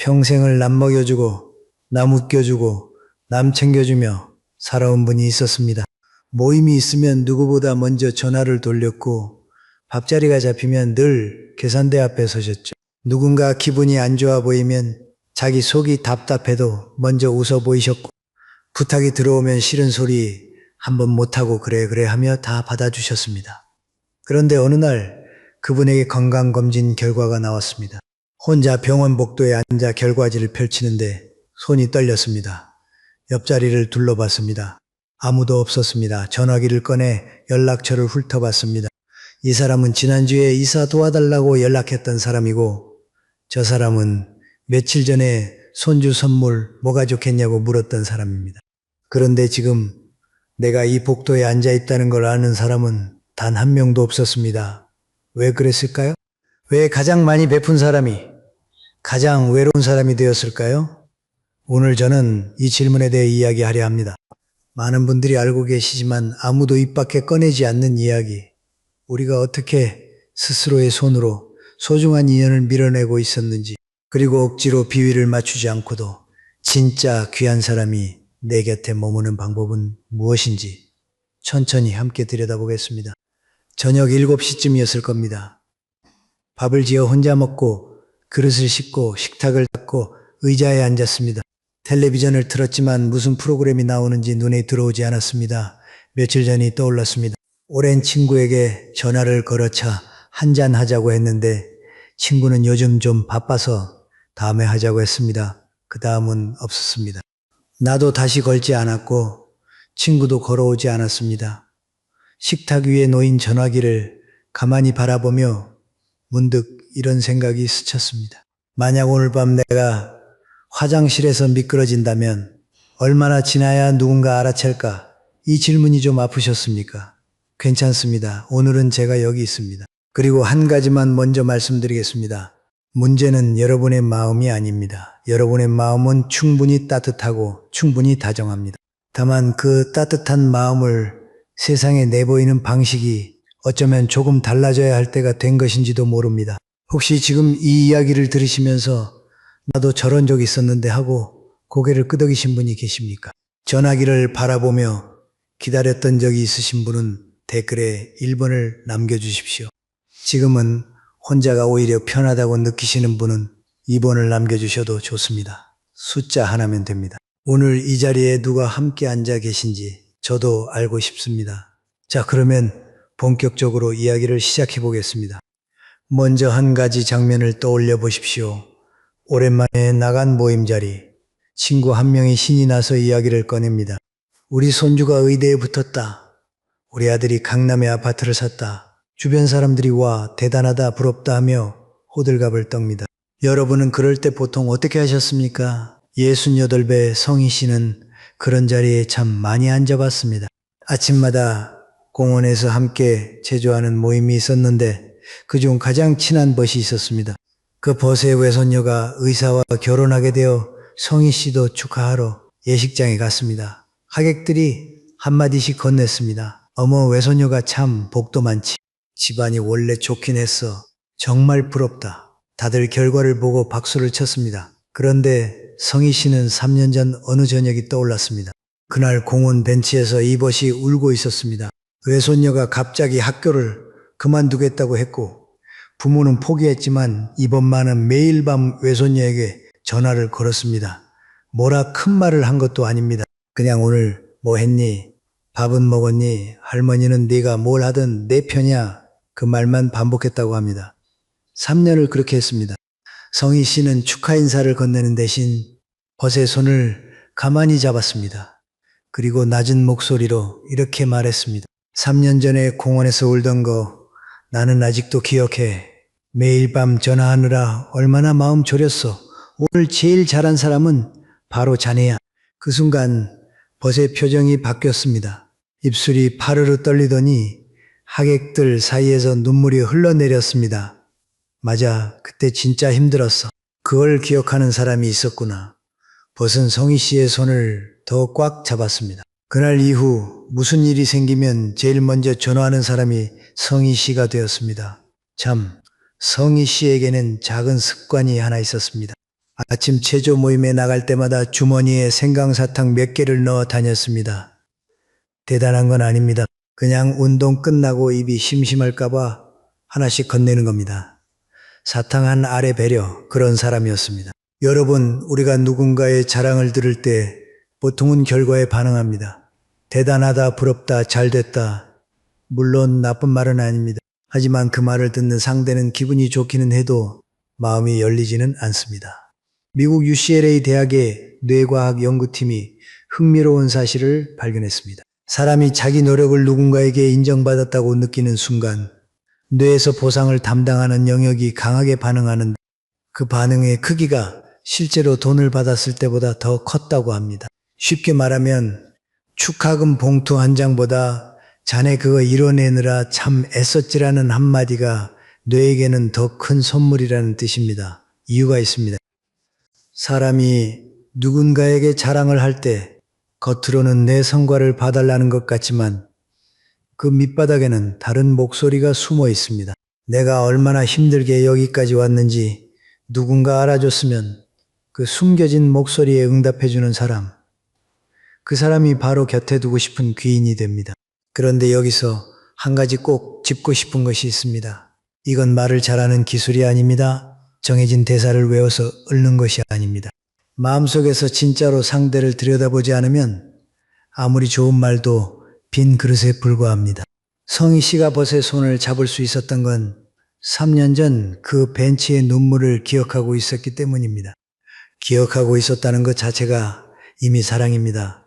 평생을 남 먹여주고 남 웃겨주고 남 챙겨주며 살아온 분이 있었습니다. 모임이 있으면 누구보다 먼저 전화를 돌렸고 밥자리가 잡히면 늘 계산대 앞에 서셨죠. 누군가 기분이 안 좋아 보이면 자기 속이 답답해도 먼저 웃어 보이셨고 부탁이 들어오면 싫은 소리 한번 못하고 그래 하며 다 받아주셨습니다. 그런데 어느 날 그분에게 건강검진 결과가 나왔습니다. 혼자 병원 복도에 앉아 결과지를 펼치는데 손이 떨렸습니다. 옆자리를 둘러봤습니다. 아무도 없었습니다. 전화기를 꺼내 연락처를 훑어봤습니다. 이 사람은 지난주에 이사 도와달라고 연락했던 사람이고 저 사람은 며칠 전에 손주 선물 뭐가 좋겠냐고 물었던 사람입니다. 그런데 지금 내가 이 복도에 앉아 있다는 걸 아는 사람은 단 한 명도 없었습니다. 왜 그랬을까요? 왜 가장 많이 베푼 사람이 가장 외로운 사람이 되었을까요? 오늘 저는 이 질문에 대해 이야기하려 합니다. 많은 분들이 알고 계시지만 아무도 입 밖에 꺼내지 않는 이야기. 우리가 어떻게 스스로의 손으로 소중한 인연을 밀어내고 있었는지, 그리고 억지로 비위를 맞추지 않고도 진짜 귀한 사람이 내 곁에 머무는 방법은 무엇인지 천천히 함께 들여다보겠습니다. 저녁 7시쯤이었을 겁니다. 밥을 지어 혼자 먹고 그릇을 씻고 식탁을 닦고 의자에 앉았습니다. 텔레비전을 틀었지만 무슨 프로그램이 나오는지 눈에 들어오지 않았습니다. 며칠 전이 떠올랐습니다. 오랜 친구에게 전화를 걸어차 한잔 하자고 했는데 친구는 요즘 좀 바빠서 다음에 하자고 했습니다. 그 다음은 없었습니다. 나도 다시 걸지 않았고 친구도 걸어오지 않았습니다. 식탁 위에 놓인 전화기를 가만히 바라보며 문득 이런 생각이 스쳤습니다. 만약 오늘 밤 내가 화장실에서 미끄러진다면 얼마나 지나야 누군가 알아챌까? 이 질문이 좀 아프셨습니까? 괜찮습니다. 오늘은 제가 여기 있습니다. 그리고 한 가지만 먼저 말씀드리겠습니다. 문제는 여러분의 마음이 아닙니다. 여러분의 마음은 충분히 따뜻하고 충분히 다정합니다. 다만 그 따뜻한 마음을 세상에 내보이는 방식이 어쩌면 조금 달라져야 할 때가 된 것인지도 모릅니다. 혹시 지금 이 이야기를 들으시면서 나도 저런 적 있었는데 하고 고개를 끄덕이신 분이 계십니까? 전화기를 바라보며 기다렸던 적이 있으신 분은 댓글에 1번을 남겨주십시오. 지금은 혼자가 오히려 편하다고 느끼시는 분은 2번을 남겨주셔도 좋습니다. 숫자 하나면 됩니다. 오늘 이 자리에 누가 함께 앉아 계신지 저도 알고 싶습니다. 자, 그러면 본격적으로 이야기를 시작해 보겠습니다. 먼저 한 가지 장면을 떠올려 보십시오. 오랜만에 나간 모임 자리. 친구 한 명이 신이 나서 이야기를 꺼냅니다. 우리 손주가 의대에 붙었다. 우리 아들이 강남에 아파트를 샀다. 주변 사람들이 와 대단하다 부럽다 하며 호들갑을 떱니다. 여러분은 그럴 때 보통 어떻게 하셨습니까? 68배 성희 씨는 그런 자리에 참 많이 앉아봤습니다. 아침마다 공원에서 함께 체조하는 모임이 있었는데 그중 가장 친한 벗이 있었습니다. 그 벗의 외손녀가 의사와 결혼하게 되어 성희 씨도 축하하러 예식장에 갔습니다. 하객들이 한마디씩 건넸습니다. 어머, 외손녀가 참 복도 많지. 집안이 원래 좋긴 했어. 정말 부럽다. 다들 결과를 보고 박수를 쳤습니다. 그런데 성희 씨는 3년 전 어느 저녁이 떠올랐습니다. 그날 공원 벤치에서 이 벗이 울고 있었습니다. 외손녀가 갑자기 학교를 그만두겠다고 했고 부모는 포기했지만 이번만은 매일 밤 외손녀에게 전화를 걸었습니다. 뭐라 큰 말을 한 것도 아닙니다. 그냥 오늘 뭐 했니? 밥은 먹었니? 할머니는 네가 뭘 하든 내 편이야. 그 말만 반복했다고 합니다. 3년을 그렇게 했습니다. 성희 씨는 축하 인사를 건네는 대신 벗의 손을 가만히 잡았습니다. 그리고 낮은 목소리로 이렇게 말했습니다. 3년 전에 공원에서 울던 거 나는 아직도 기억해. 매일 밤 전화하느라 얼마나 마음 졸였어. 오늘 제일 잘한 사람은 바로 자네야. 그 순간 벗의 표정이 바뀌었습니다. 입술이 파르르 떨리더니 하객들 사이에서 눈물이 흘러내렸습니다. 맞아, 그때 진짜 힘들었어. 그걸 기억하는 사람이 있었구나. 벗은 성희 씨의 손을 더 꽉 잡았습니다. 그날 이후 무슨 일이 생기면 제일 먼저 전화하는 사람이 성희 씨가 되었습니다. 참, 성희 씨에게는 작은 습관이 하나 있었습니다. 아침 체조 모임에 나갈 때마다 주머니에 생강사탕 몇 개를 넣어 다녔습니다. 대단한 건 아닙니다. 그냥 운동 끝나고 입이 심심할까봐 하나씩 건네는 겁니다. 사탕 한 알의 배려, 그런 사람이었습니다. 여러분, 우리가 누군가의 자랑을 들을 때 보통은 결과에 반응합니다. 대단하다, 부럽다, 잘됐다. 물론 나쁜 말은 아닙니다. 하지만 그 말을 듣는 상대는 기분이 좋기는 해도 마음이 열리지는 않습니다. 미국 UCLA 대학의 뇌과학 연구팀이 흥미로운 사실을 발견했습니다. 사람이 자기 노력을 누군가에게 인정받았다고 느끼는 순간 뇌에서 보상을 담당하는 영역이 강하게 반응하는 그 반응의 크기가 실제로 돈을 받았을 때보다 더 컸다고 합니다. 쉽게 말하면 축하금 봉투 한 장보다 자네 그거 이뤄내느라 참 애썼지라는 한마디가 뇌에게는 더 큰 선물이라는 뜻입니다. 이유가 있습니다. 사람이 누군가에게 자랑을 할 때 겉으로는 내 성과를 봐달라는 것 같지만 그 밑바닥에는 다른 목소리가 숨어 있습니다. 내가 얼마나 힘들게 여기까지 왔는지 누군가 알아줬으면 그 숨겨진 목소리에 응답해주는 사람, 그 사람이 바로 곁에 두고 싶은 귀인이 됩니다. 그런데 여기서 한 가지 꼭 짚고 싶은 것이 있습니다. 이건 말을 잘하는 기술이 아닙니다. 정해진 대사를 외워서 읊는 것이 아닙니다. 마음속에서 진짜로 상대를 들여다보지 않으면 아무리 좋은 말도 빈 그릇에 불과합니다. 성희 씨가 벗의 손을 잡을 수 있었던 건 3년 전 그 벤치의 눈물을 기억하고 있었기 때문입니다. 기억하고 있었다는 것 자체가 이미 사랑입니다.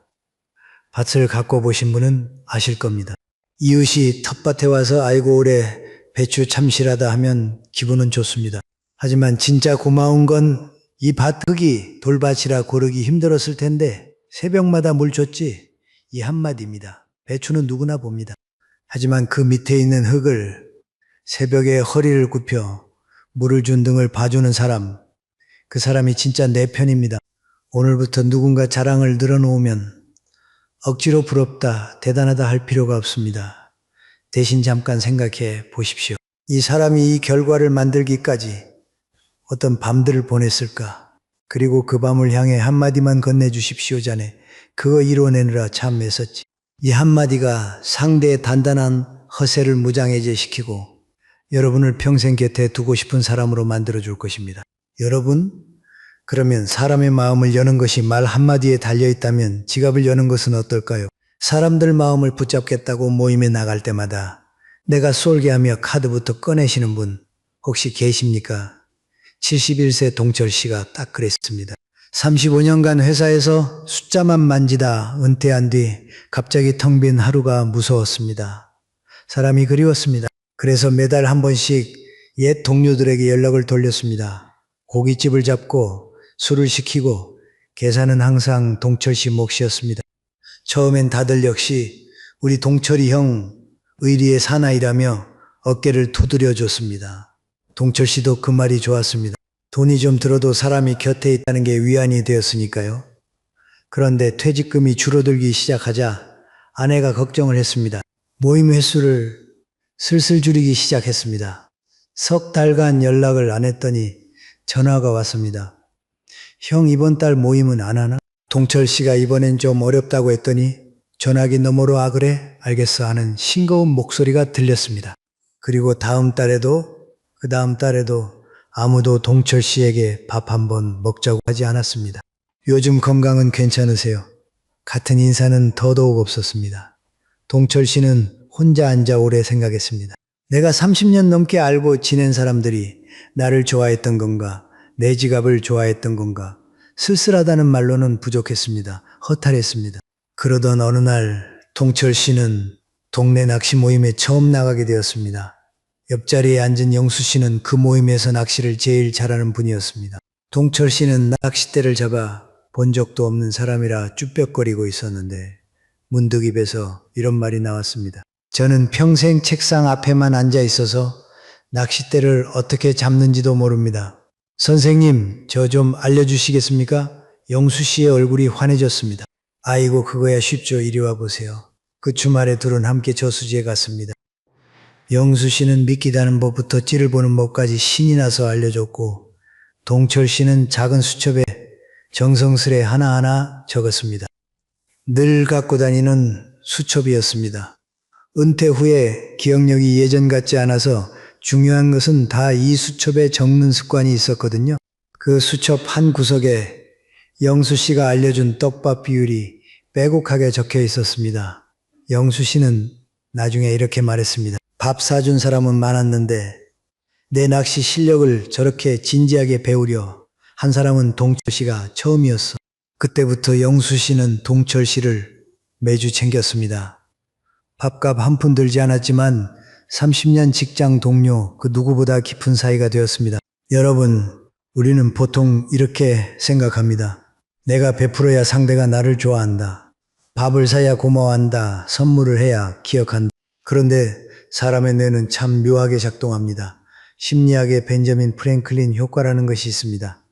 밭을 갖고 보신 분은 아실 겁니다. 이웃이 텃밭에 와서 아이고 올해 배추 참실하다 하면 기분은 좋습니다. 하지만 진짜 고마운 건 이 밭 흙이 돌밭이라 고르기 힘들었을 텐데 새벽마다 물 줬지, 이 한마디입니다. 배추는 누구나 봅니다. 하지만 그 밑에 있는 흙을 새벽에 허리를 굽혀 물을 준 등을 봐주는 사람, 그 사람이 진짜 내 편입니다. 오늘부터 누군가 자랑을 늘어놓으면 억지로 부럽다, 대단하다 할 필요가 없습니다. 대신 잠깐 생각해 보십시오. 이 사람이 이 결과를 만들기까지 어떤 밤들을 보냈을까? 그리고 그 밤을 향해 한마디만 건네주십시오, 자네. 그거 이뤄내느라 참 애썼지. 이 한마디가 상대의 단단한 허세를 무장해제시키고 여러분을 평생 곁에 두고 싶은 사람으로 만들어줄 것입니다. 여러분, 그러면 사람의 마음을 여는 것이 말 한마디에 달려있다면 지갑을 여는 것은 어떨까요? 사람들 마음을 붙잡겠다고 모임에 나갈 때마다 내가 쏠게 하며 카드부터 꺼내시는 분 혹시 계십니까? 71세 동철 씨가 딱 그랬습니다. 35년간 회사에서 숫자만 만지다 은퇴한 뒤 갑자기 텅 빈 하루가 무서웠습니다. 사람이 그리웠습니다. 그래서 매달 한 번씩 옛 동료들에게 연락을 돌렸습니다. 고깃집을 잡고 술을 시키고 계산은 항상 동철 씨 몫이었습니다. 처음엔 다들 역시 우리 동철이 형 의리의 사나이라며 어깨를 두드려 줬습니다. 동철 씨도 그 말이 좋았습니다. 돈이 좀 들어도 사람이 곁에 있다는 게 위안이 되었으니까요. 그런데 퇴직금이 줄어들기 시작하자 아내가 걱정을 했습니다. 모임 횟수를 슬슬 줄이기 시작했습니다. 석 달간 연락을 안 했더니 전화가 왔습니다. 형 이번 달 모임은 안 하나? 동철 씨가 이번엔 좀 어렵다고 했더니 전화기 너머로 아 그래? 알겠어 하는 싱거운 목소리가 들렸습니다. 그리고 다음 달에도 그 다음 달에도 아무도 동철 씨에게 밥 한번 먹자고 하지 않았습니다. 요즘 건강은 괜찮으세요? 같은 인사는 더더욱 없었습니다. 동철 씨는 혼자 앉아 오래 생각했습니다. 내가 30년 넘게 알고 지낸 사람들이 나를 좋아했던 건가, 내 지갑을 좋아했던 건가, 쓸쓸하다는 말로는 부족했습니다. 허탈했습니다. 그러던 어느 날 동철 씨는 동네 낚시 모임에 처음 나가게 되었습니다. 옆자리에 앉은 영수 씨는 그 모임에서 낚시를 제일 잘하는 분이었습니다. 동철 씨는 낚싯대를 잡아 본 적도 없는 사람이라 쭈뼛거리고 있었는데 문득 입에서 이런 말이 나왔습니다. 저는 평생 책상 앞에만 앉아 있어서 낚싯대를 어떻게 잡는지도 모릅니다. 선생님, 저 좀 알려주시겠습니까? 영수 씨의 얼굴이 환해졌습니다. 아이고 그거야 쉽죠. 이리 와보세요. 그 주말에 둘은 함께 저수지에 갔습니다. 영수 씨는 미끼다는 법부터 찌를 보는 법까지 신이 나서 알려줬고 동철 씨는 작은 수첩에 정성스레 하나하나 적었습니다. 늘 갖고 다니는 수첩이었습니다. 은퇴 후에 기억력이 예전 같지 않아서 중요한 것은 다 이 수첩에 적는 습관이 있었거든요. 그 수첩 한 구석에 영수 씨가 알려준 떡밥 비율이 빼곡하게 적혀 있었습니다. 영수 씨는 나중에 이렇게 말했습니다. 밥 사준 사람은 많았는데 내 낚시 실력을 저렇게 진지하게 배우려 한 사람은 동철 씨가 처음이었어. 그때부터 영수 씨는 동철 씨를 매주 챙겼습니다. 밥값 한 푼 들지 않았지만 30년 직장 동료 그 누구보다 깊은 사이가 되었습니다. 여러분, 우리는 보통 이렇게 생각합니다. 내가 베풀어야 상대가 나를 좋아한다. 밥을 사야 고마워한다. 선물을 해야 기억한다. 그런데 사람의 뇌는 참 묘하게 작동합니다. 심리학의 벤저민 프랭클린 효과라는 것이 있습니다.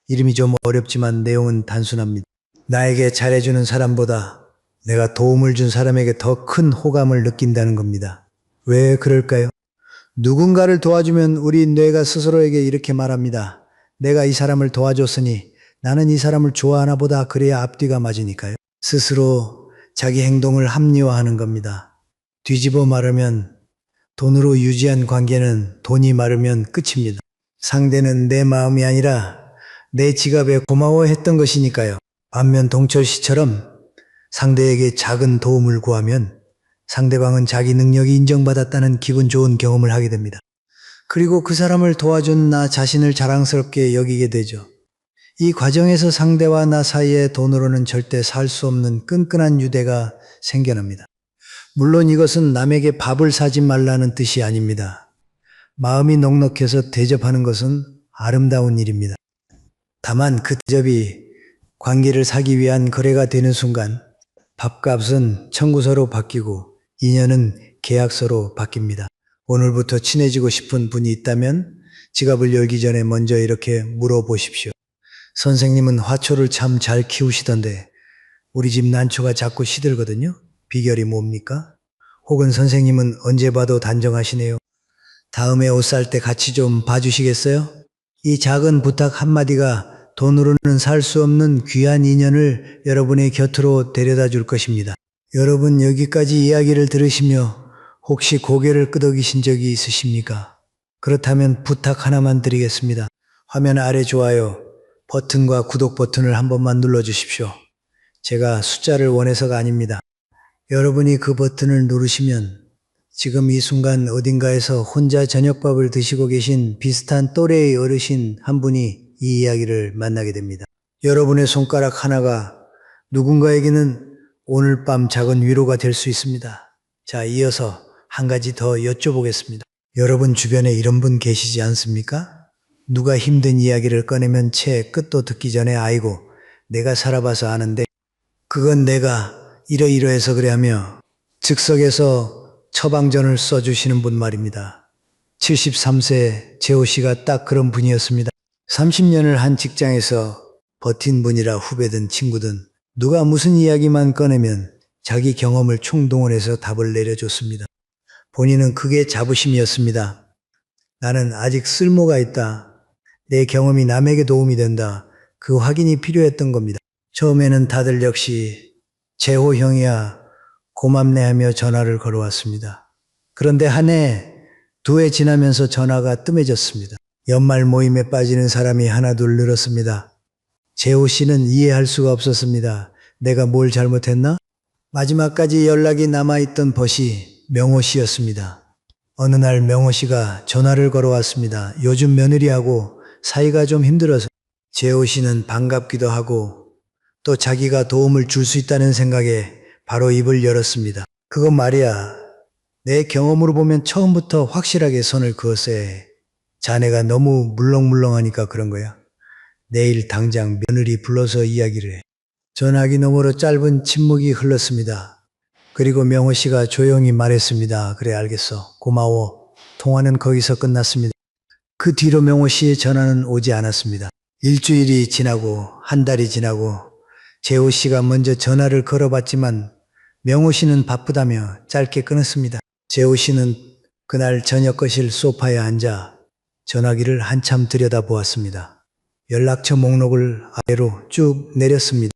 이름이 좀 어렵지만 내용은 단순합니다. 나에게 잘해주는 사람보다 내가 도움을 준 사람에게 더 큰 호감을 느낀다는 겁니다. 왜 그럴까요? 누군가를 도와주면 우리 뇌가 스스로에게 이렇게 말합니다. 내가 이 사람을 도와줬으니 나는 이 사람을 좋아하나 보다. 그래야 앞뒤가 맞으니까요. 스스로 자기 행동을 합리화하는 겁니다. 뒤집어 말하면 돈으로 유지한 관계는 돈이 마르면 끝입니다. 상대는 내 마음이 아니라 내 지갑에 고마워했던 것이니까요. 반면 동철 씨처럼 상대에게 작은 도움을 구하면 상대방은 자기 능력이 인정받았다는 기분 좋은 경험을 하게 됩니다. 그리고 그 사람을 도와준 나 자신을 자랑스럽게 여기게 되죠. 이 과정에서 상대와 나 사이에 돈으로는 절대 살 수 없는 끈끈한 유대가 생겨납니다. 물론 이것은 남에게 밥을 사지 말라는 뜻이 아닙니다. 마음이 넉넉해서 대접하는 것은 아름다운 일입니다. 다만 그 대접이 관계를 사기 위한 거래가 되는 순간 밥값은 청구서로 바뀌고 인연은 계약서로 바뀝니다. 오늘부터 친해지고 싶은 분이 있다면 지갑을 열기 전에 먼저 이렇게 물어보십시오. 선생님은 화초를 참 잘 키우시던데 우리 집 난초가 자꾸 시들거든요. 비결이 뭡니까? 혹은 선생님은 언제 봐도 단정하시네요. 다음에 옷 살 때 같이 좀 봐주시겠어요? 이 작은 부탁 한마디가 돈으로는 살 수 없는 귀한 인연을 여러분의 곁으로 데려다 줄 것입니다. 여러분 여기까지 이야기를 들으시며 혹시 고개를 끄덕이신 적이 있으십니까? 그렇다면 부탁 하나만 드리겠습니다. 화면 아래 좋아요 버튼과 구독 버튼을 한 번만 눌러주십시오. 제가 숫자를 원해서가 아닙니다. 여러분이 그 버튼을 누르시면 지금 이 순간 어딘가에서 혼자 저녁밥을 드시고 계신 비슷한 또래의 어르신 한 분이 이 이야기를 만나게 됩니다. 여러분의 손가락 하나가 누군가에게는 오늘 밤 작은 위로가 될 수 있습니다. 자, 이어서 한 가지 더 여쭤보겠습니다. 여러분 주변에 이런 분 계시지 않습니까? 누가 힘든 이야기를 꺼내면 채 끝도 듣기 전에 아이고 내가 살아봐서 아는데 그건 내가 이러이러해서 그래 하며 즉석에서 처방전을 써주시는 분 말입니다. 73세 재호 씨가 딱 그런 분이었습니다. 30년을 한 직장에서 버틴 분이라 후배든 친구든 누가 무슨 이야기만 꺼내면 자기 경험을 총동원해서 답을 내려줬습니다. 본인은 그게 자부심이었습니다. 나는 아직 쓸모가 있다. 내 경험이 남에게 도움이 된다. 그 확인이 필요했던 겁니다. 처음에는 다들 역시 재호 형이야 고맙네 하며 전화를 걸어왔습니다. 그런데 한 해, 두 해 지나면서 전화가 뜸해졌습니다. 연말 모임에 빠지는 사람이 하나둘 늘었습니다. 재호 씨는 이해할 수가 없었습니다. 내가 뭘 잘못했나? 마지막까지 연락이 남아있던 벗이 명호 씨였습니다. 어느 날 명호 씨가 전화를 걸어왔습니다. 요즘 며느리하고 사이가 좀 힘들어서. 재호 씨는 반갑기도 하고 또 자기가 도움을 줄 수 있다는 생각에 바로 입을 열었습니다. 그건 말이야. 내 경험으로 보면 처음부터 확실하게 선을 그었어야 해. 자네가 너무 물렁물렁하니까 그런 거야. 내일 당장 며느리 불러서 이야기를 해. 전화기 너머로 짧은 침묵이 흘렀습니다. 그리고 명호 씨가 조용히 말했습니다. 그래 알겠어. 고마워. 통화는 거기서 끝났습니다. 그 뒤로 명호 씨의 전화는 오지 않았습니다. 일주일이 지나고 한 달이 지나고 재호 씨가 먼저 전화를 걸어봤지만 명호 씨는 바쁘다며 짧게 끊었습니다. 재호 씨는 그날 저녁 거실 소파에 앉아 전화기를 한참 들여다보았습니다. 연락처 목록을 아래로 쭉 내렸습니다.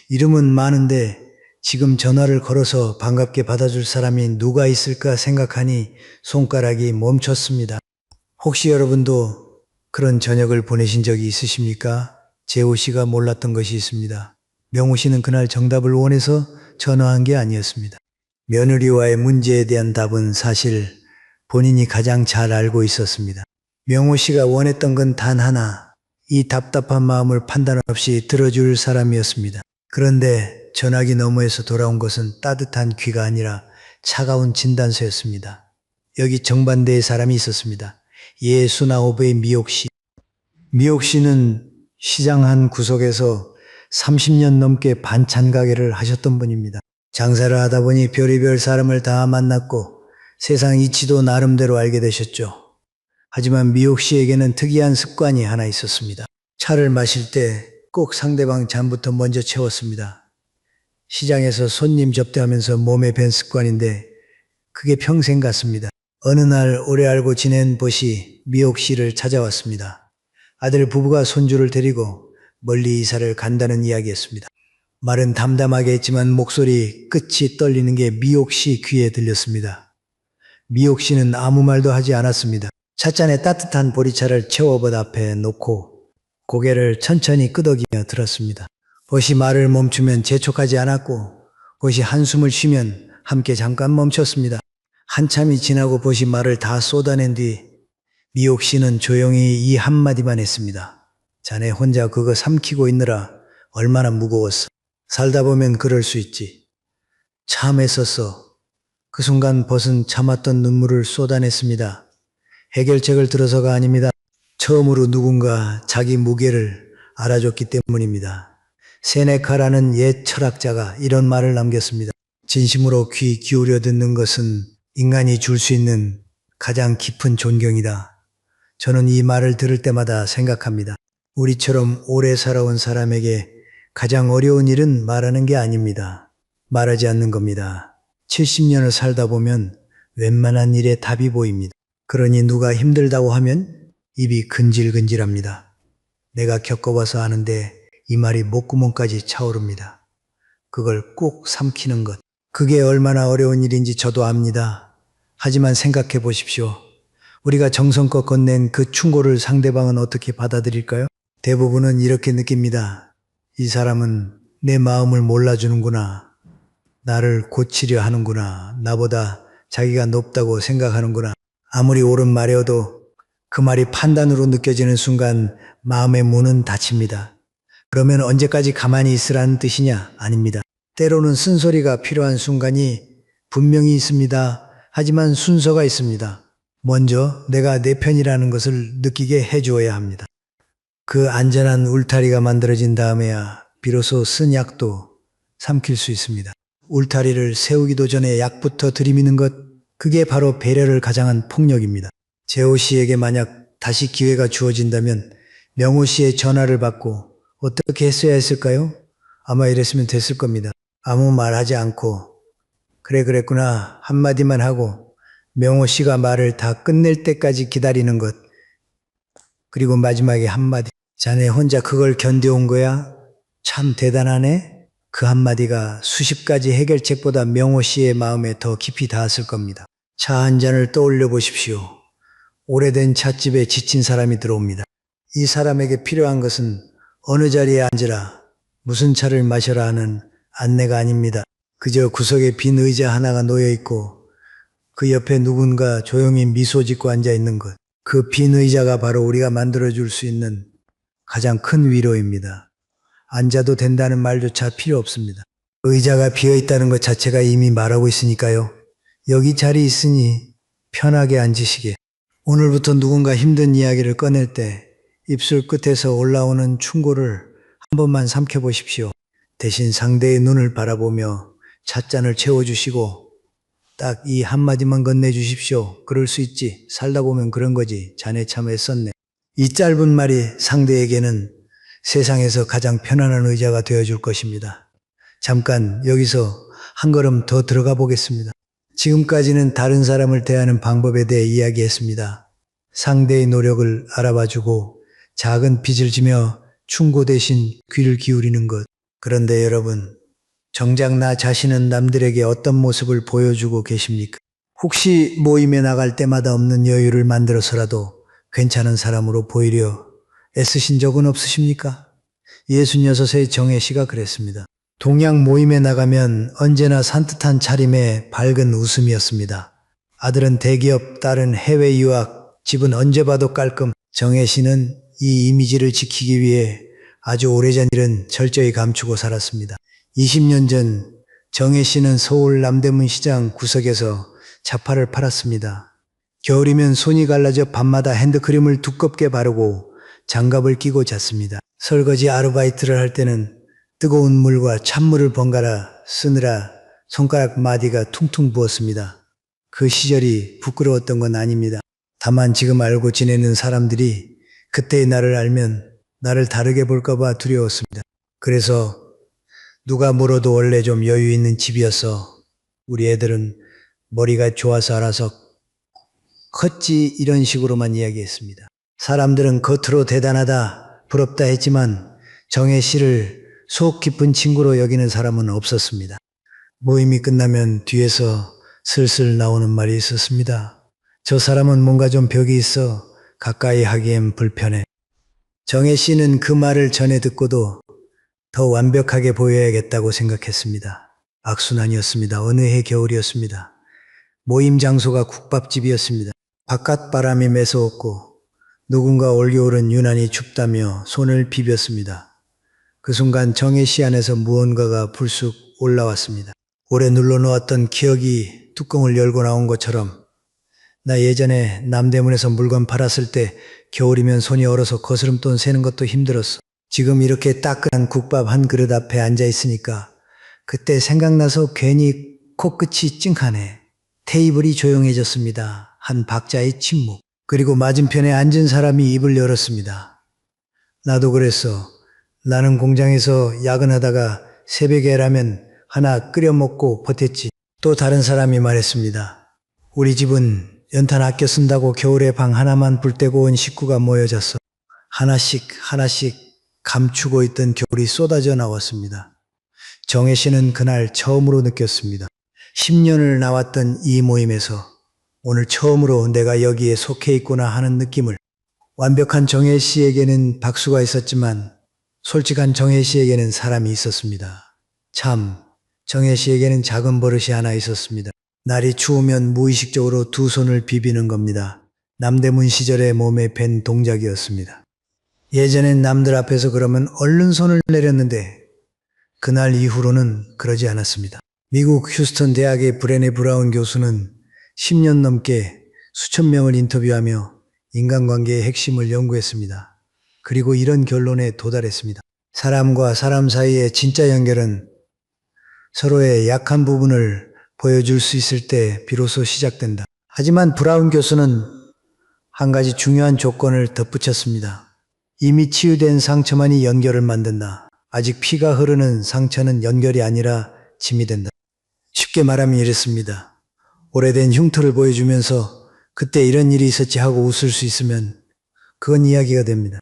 이름은 많은데 지금 전화를 걸어서 반갑게 받아줄 사람이 누가 있을까 생각하니 손가락이 멈췄습니다. 혹시 여러분도 그런 저녁을 보내신 적이 있으십니까? 재호 씨가 몰랐던 것이 있습니다. 명호 씨는 그날 정답을 원해서 전화한 게 아니었습니다. 며느리와의 문제에 대한 답은 사실 본인이 가장 잘 알고 있었습니다. 명호 씨가 원했던 건 단 하나, 이 답답한 마음을 판단 없이 들어줄 사람이었습니다. 그런데 전화기 너머에서 돌아온 것은 따뜻한 귀가 아니라 차가운 진단서였습니다. 여기 정반대의 사람이 있었습니다. 예수나호부의 미옥 씨. 미옥 씨는 시장 한 구석에서 30년 넘게 반찬 가게를 하셨던 분입니다. 장사를 하다 보니 별의별 사람을 다 만났고 세상 이치도 나름대로 알게 되셨죠. 하지만 미옥 씨에게는 특이한 습관이 하나 있었습니다. 차를 마실 때 꼭 상대방 잔부터 먼저 채웠습니다. 시장에서 손님 접대하면서 몸에 밴 습관인데 그게 평생 같습니다. 어느 날 오래 알고 지낸 벗이 미옥 씨를 찾아왔습니다. 아들 부부가 손주를 데리고 멀리 이사를 간다는 이야기였습니다. 말은 담담하게 했지만 목소리 끝이 떨리는 게 미옥 씨 귀에 들렸습니다. 미옥 씨는 아무 말도 하지 않았습니다. 찻잔에 따뜻한 보리차를 채워벗 앞에 놓고 고개를 천천히 끄덕이며 들었습니다. 벗이 말을 멈추면 재촉하지 않았고 벗이 한숨을 쉬면 함께 잠깐 멈췄습니다. 한참이 지나고 벗이 말을 다 쏟아낸 뒤 미옥 씨는 조용히 이 한마디만 했습니다. 자네 혼자 그거 삼키고 있느라 얼마나 무거웠어. 살다 보면 그럴 수 있지. 참 애썼어. 그 순간 벗은 참았던 눈물을 쏟아냈습니다. 해결책을 들어서가 아닙니다. 처음으로 누군가 자기 무게를 알아줬기 때문입니다. 세네카라는 옛 철학자가 이런 말을 남겼습니다. 진심으로 귀 기울여 듣는 것은 인간이 줄 수 있는 가장 깊은 존경이다. 저는 이 말을 들을 때마다 생각합니다. 우리처럼 오래 살아온 사람에게 가장 어려운 일은 말하는 게 아닙니다. 말하지 않는 겁니다. 70년을 살다 보면 웬만한 일에 답이 보입니다. 그러니 누가 힘들다고 하면 입이 근질근질합니다. 내가 겪어봐서 아는데 이 말이 목구멍까지 차오릅니다. 그걸 꼭 삼키는 것. 그게 얼마나 어려운 일인지 저도 압니다. 하지만 생각해 보십시오. 우리가 정성껏 건넨 그 충고를 상대방은 어떻게 받아들일까요? 대부분은 이렇게 느낍니다. 이 사람은 내 마음을 몰라주는구나. 나를 고치려 하는구나. 나보다 자기가 높다고 생각하는구나. 아무리 옳은 말이어도 그 말이 판단으로 느껴지는 순간 마음의 문은 닫힙니다. 그러면 언제까지 가만히 있으라는 뜻이냐? 아닙니다. 때로는 쓴소리가 필요한 순간이 분명히 있습니다. 하지만 순서가 있습니다. 먼저 내가 내 편이라는 것을 느끼게 해주어야 합니다. 그 안전한 울타리가 만들어진 다음에야 비로소 쓴 약도 삼킬 수 있습니다. 울타리를 세우기도 전에 약부터 들이미는 것, 그게 바로 배려를 가장한 폭력입니다. 재호 씨에게 만약 다시 기회가 주어진다면 명호 씨의 전화를 받고 어떻게 했어야 했을까요? 아마 이랬으면 됐을 겁니다. 아무 말하지 않고 그래 그랬구나 한마디만 하고 명호 씨가 말을 다 끝낼 때까지 기다리는 것. 그리고 마지막에 한마디. 자네 혼자 그걸 견뎌온 거야? 참 대단하네? 그 한마디가 수십 가지 해결책보다 명호 씨의 마음에 더 깊이 닿았을 겁니다. 차 한 잔을 떠올려 보십시오. 오래된 찻집에 지친 사람이 들어옵니다. 이 사람에게 필요한 것은 어느 자리에 앉으라, 무슨 차를 마셔라 하는 안내가 아닙니다. 그저 구석에 빈 의자 하나가 놓여 있고 그 옆에 누군가 조용히 미소 짓고 앉아 있는 것. 그 빈 의자가 바로 우리가 만들어줄 수 있는 가장 큰 위로입니다. 앉아도 된다는 말조차 필요 없습니다. 의자가 비어 있다는 것 자체가 이미 말하고 있으니까요. 여기 자리 있으니 편하게 앉으시게. 오늘부터 누군가 힘든 이야기를 꺼낼 때 입술 끝에서 올라오는 충고를 한 번만 삼켜보십시오. 대신 상대의 눈을 바라보며 찻잔을 채워주시고 딱 이 한마디만 건네주십시오. 그럴 수 있지. 살다 보면 그런 거지. 자네 참 애썼네. 이 짧은 말이 상대에게는 세상에서 가장 편안한 의자가 되어줄 것입니다. 잠깐 여기서 한 걸음 더 들어가 보겠습니다. 지금까지는 다른 사람을 대하는 방법에 대해 이야기했습니다. 상대의 노력을 알아봐주고 작은 빚을 지며 충고 대신 귀를 기울이는 것. 그런데 여러분, 정작 나 자신은 남들에게 어떤 모습을 보여주고 계십니까? 혹시 모임에 나갈 때마다 없는 여유를 만들어서라도 괜찮은 사람으로 보이려 애쓰신 적은 없으십니까? 66의 정혜 씨가 그랬습니다. 동양 모임에 나가면 언제나 산뜻한 차림에 밝은 웃음이었습니다. 아들은 대기업, 딸은 해외 유학, 집은 언제 봐도 깔끔. 정혜 씨는 이 이미지를 지키기 위해 아주 오래전 일은 철저히 감추고 살았습니다. 20년 전 정혜 씨는 서울 남대문 시장 구석에서 자파를 팔았습니다. 겨울이면 손이 갈라져 밤마다 핸드크림을 두껍게 바르고 장갑을 끼고 잤습니다. 설거지 아르바이트를 할 때는 뜨거운 물과 찬물을 번갈아 쓰느라 손가락 마디가 퉁퉁 부었습니다. 그 시절이 부끄러웠던 건 아닙니다. 다만 지금 알고 지내는 사람들이 그때의 나를 알면 나를 다르게 볼까봐 두려웠습니다. 그래서 누가 물어도 원래 좀 여유 있는 집이었어. 우리 애들은 머리가 좋아서 알아서 컸지 이런 식으로만 이야기했습니다. 사람들은 겉으로 대단하다, 부럽다 했지만 정혜 씨를 속 깊은 친구로 여기는 사람은 없었습니다. 모임이 끝나면 뒤에서 슬슬 나오는 말이 있었습니다. 저 사람은 뭔가 좀 벽이 있어 가까이 하기엔 불편해. 정혜 씨는 그 말을 전해 듣고도 더 완벽하게 보여야겠다고 생각했습니다. 악순환이었습니다. 어느 해 겨울이었습니다. 모임 장소가 국밥집이었습니다. 바깥 바람이 매서웠고 누군가 올겨울은 유난히 춥다며 손을 비볐습니다. 그 순간 정혜 씨 안에서 무언가가 불쑥 올라왔습니다. 오래 눌러놓았던 기억이 뚜껑을 열고 나온 것처럼 나 예전에 남대문에서 물건 팔았을 때 겨울이면 손이 얼어서 거스름돈 세는 것도 힘들었어. 지금 이렇게 따끈한 국밥 한 그릇 앞에 앉아 있으니까 그때 생각나서 괜히 코끝이 찡하네. 테이블이 조용해졌습니다. 한 박자의 침묵. 그리고 맞은편에 앉은 사람이 입을 열었습니다. 나도 그랬어. 나는 공장에서 야근하다가 새벽에 라면 하나 끓여 먹고 버텼지. 또 다른 사람이 말했습니다. 우리 집은 연탄 아껴 쓴다고 겨울에 방 하나만 불 떼고 온 식구가 모여졌어. 하나씩 감추고 있던 겨울이 쏟아져 나왔습니다. 정혜 씨는 그날 처음으로 느꼈습니다. 10년을 나왔던 이 모임에서 오늘 처음으로 내가 여기에 속해 있구나 하는 느낌을. 완벽한 정혜 씨에게는 박수가 있었지만 솔직한 정혜 씨에게는 사람이 있었습니다. 참, 정혜 씨에게는 작은 버릇이 하나 있었습니다. 날이 추우면 무의식적으로 두 손을 비비는 겁니다. 남대문 시절의 몸에 밴 동작이었습니다. 예전엔 남들 앞에서 그러면 얼른 손을 내렸는데 그날 이후로는 그러지 않았습니다. 미국 휴스턴 대학의 브레네 브라운 교수는 10년 넘게 수천 명을 인터뷰하며 인간관계의 핵심을 연구했습니다. 그리고 이런 결론에 도달했습니다. 사람과 사람 사이의 진짜 연결은 서로의 약한 부분을 보여줄 수 있을 때 비로소 시작된다. 하지만 브라운 교수는 한 가지 중요한 조건을 덧붙였습니다. 이미 치유된 상처만이 연결을 만든다. 아직 피가 흐르는 상처는 연결이 아니라 짐이 된다. 쉽게 말하면 이렇습니다. 오래된 흉터를 보여주면서 그때 이런 일이 있었지 하고 웃을 수 있으면 그건 이야기가 됩니다.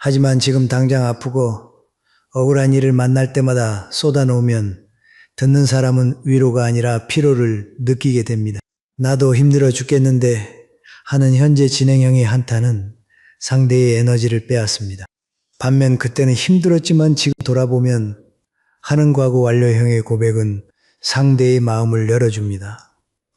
하지만 지금 당장 아프고 억울한 일을 만날 때마다 쏟아놓으면 듣는 사람은 위로가 아니라 피로를 느끼게 됩니다. 나도 힘들어 죽겠는데 하는 현재 진행형의 한탄은 상대의 에너지를 빼앗습니다. 반면 그때는 힘들었지만 지금 돌아보면 하는 과거 완료형의 고백은 상대의 마음을 열어줍니다.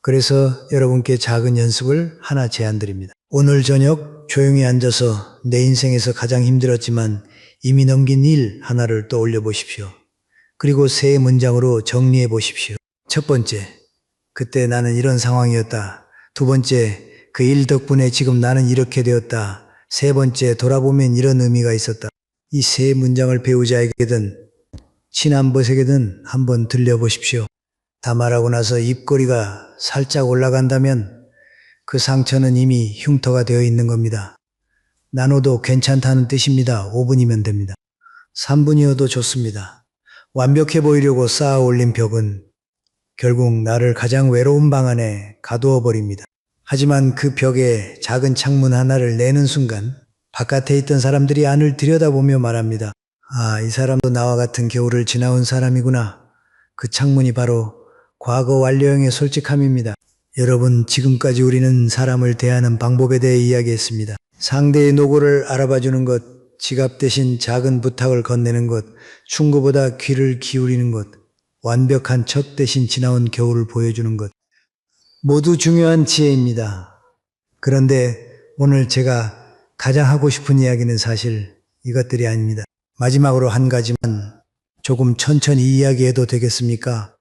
그래서 여러분께 작은 연습을 하나 제안드립니다. 오늘 저녁 조용히 앉아서 내 인생에서 가장 힘들었지만 이미 넘긴 일 하나를 떠올려 보십시오. 그리고 세 문장으로 정리해 보십시오. 첫 번째, 그때 나는 이런 상황이었다. 두 번째, 그 일 덕분에 지금 나는 이렇게 되었다. 세 번째, 돌아보면 이런 의미가 있었다. 이 세 문장을 배우자에게든 친한 벗에게든 한번 들려보십시오. 다 말하고 나서 입꼬리가 살짝 올라간다면 그 상처는 이미 흉터가 되어 있는 겁니다. 나눠도 괜찮다는 뜻입니다. 5분이면 됩니다. 3분이어도 좋습니다. 완벽해 보이려고 쌓아 올린 벽은 결국 나를 가장 외로운 방 안에 가두어 버립니다. 하지만 그 벽에 작은 창문 하나를 내는 순간 바깥에 있던 사람들이 안을 들여다보며 말합니다. 아, 이 사람도 나와 같은 겨울을 지나온 사람이구나. 그 창문이 바로 과거 완료형의 솔직함입니다. 여러분, 지금까지 우리는 사람을 대하는 방법에 대해 이야기했습니다. 상대의 노고를 알아봐주는 것, 지갑 대신 작은 부탁을 건네는 것, 충고보다 귀를 기울이는 것, 완벽한 척 대신 지나온 겨울을 보여주는 것. 모두 중요한 지혜입니다. 그런데 오늘 제가 가장 하고 싶은 이야기는 사실 이것들이 아닙니다. 마지막으로 한 가지만 조금 천천히 이야기해도 되겠습니까?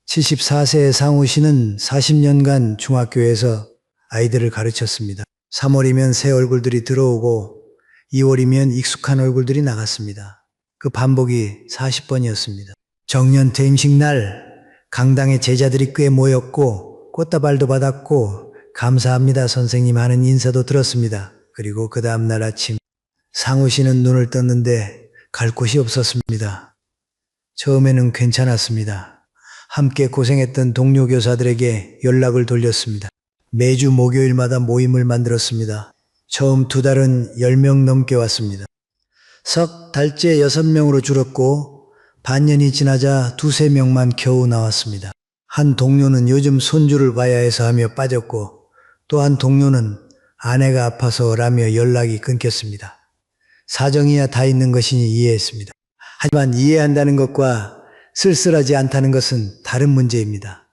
74세의 상우 씨는 40년간 중학교에서 아이들을 가르쳤습니다. 3월이면 새 얼굴들이 들어오고 2월이면 익숙한 얼굴들이 나갔습니다. 그 반복이 40번이었습니다. 정년 퇴임식 날 강당에 제자들이 꽤 모였고 꽃다발도 받았고 감사합니다 선생님 하는 인사도 들었습니다. 그리고 그 다음날 아침 상우 씨는 눈을 떴는데 갈 곳이 없었습니다. 처음에는 괜찮았습니다. 함께 고생했던 동료 교사들에게 연락을 돌렸습니다. 매주 목요일마다 모임을 만들었습니다. 처음 2달은 10명 넘게 왔습니다. 석 달째 6명으로 줄었고 반년이 지나자 2~3명만 겨우 나왔습니다. 한 동료는 요즘 손주를 봐야 해서 하며 빠졌고 또 한 동료는 아내가 아파서라며 연락이 끊겼습니다. 사정이야 다 있는 것이니 이해했습니다. 하지만 이해한다는 것과 쓸쓸하지 않다는 것은 다른 문제입니다.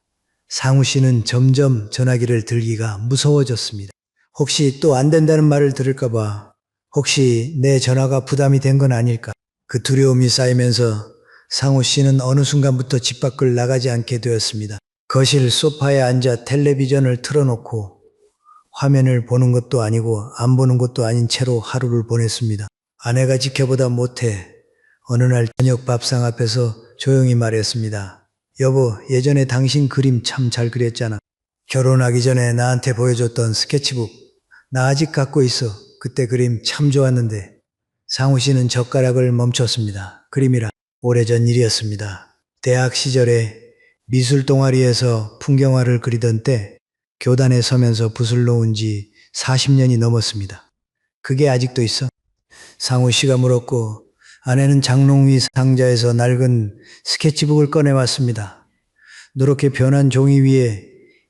상우 씨는 점점 전화기를 들기가 무서워졌습니다. 혹시 또 안 된다는 말을 들을까봐, 혹시 내 전화가 부담이 된 건 아닐까. 그 두려움이 쌓이면서 상우 씨는 어느 순간부터 집 밖을 나가지 않게 되었습니다. 거실 소파에 앉아 텔레비전을 틀어놓고 화면을 보는 것도 아니고 안 보는 것도 아닌 채로 하루를 보냈습니다. 아내가 지켜보다 못해 어느 날 저녁 밥상 앞에서 조용히 말했습니다. 여보, 예전에 당신 그림 참 잘 그렸잖아. 결혼하기 전에 나한테 보여줬던 스케치북 나 아직 갖고 있어. 그때 그림 참 좋았는데. 상우 씨는 젓가락을 멈췄습니다. 그림이라 오래전 일이었습니다. 대학 시절에 미술 동아리에서 풍경화를 그리던 때 교단에 서면서 붓을 놓은 지 40년이 넘었습니다. 그게 아직도 있어? 상우 씨가 물었고 아내는 장롱 위 상자에서 낡은 스케치북을 꺼내왔습니다. 누렇게 변한 종이 위에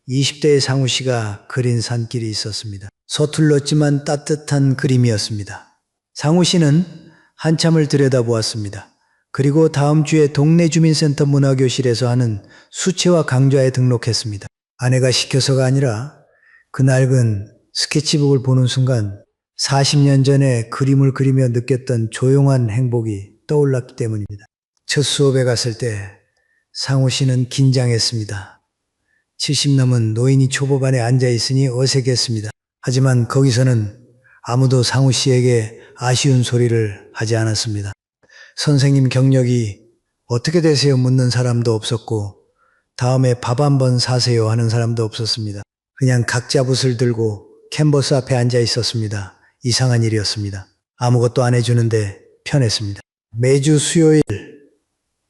20대의 상우 씨가 그린 산길이 있었습니다. 서툴렀지만 따뜻한 그림이었습니다. 상우 씨는 한참을 들여다보았습니다. 그리고 다음 주에 동네 주민센터 문화교실에서 하는 수채화 강좌에 등록했습니다. 아내가 시켜서가 아니라 그 낡은 스케치북을 보는 순간 40년 전에 그림을 그리며 느꼈던 조용한 행복이 떠올랐기 때문입니다. 첫 수업에 갔을 때 상우 씨는 긴장했습니다. 70 넘은 노인이 초보반에 앉아 있으니 어색했습니다. 하지만 거기서는 아무도 상우 씨에게 아쉬운 소리를 하지 않았습니다. 선생님 경력이 어떻게 되세요 묻는 사람도 없었고 다음에 밥 한번 사세요 하는 사람도 없었습니다. 그냥 각자 붓을 들고 캔버스 앞에 앉아 있었습니다. 이상한 일이었습니다. 아무것도 안 해주는데 편했습니다. 매주 수요일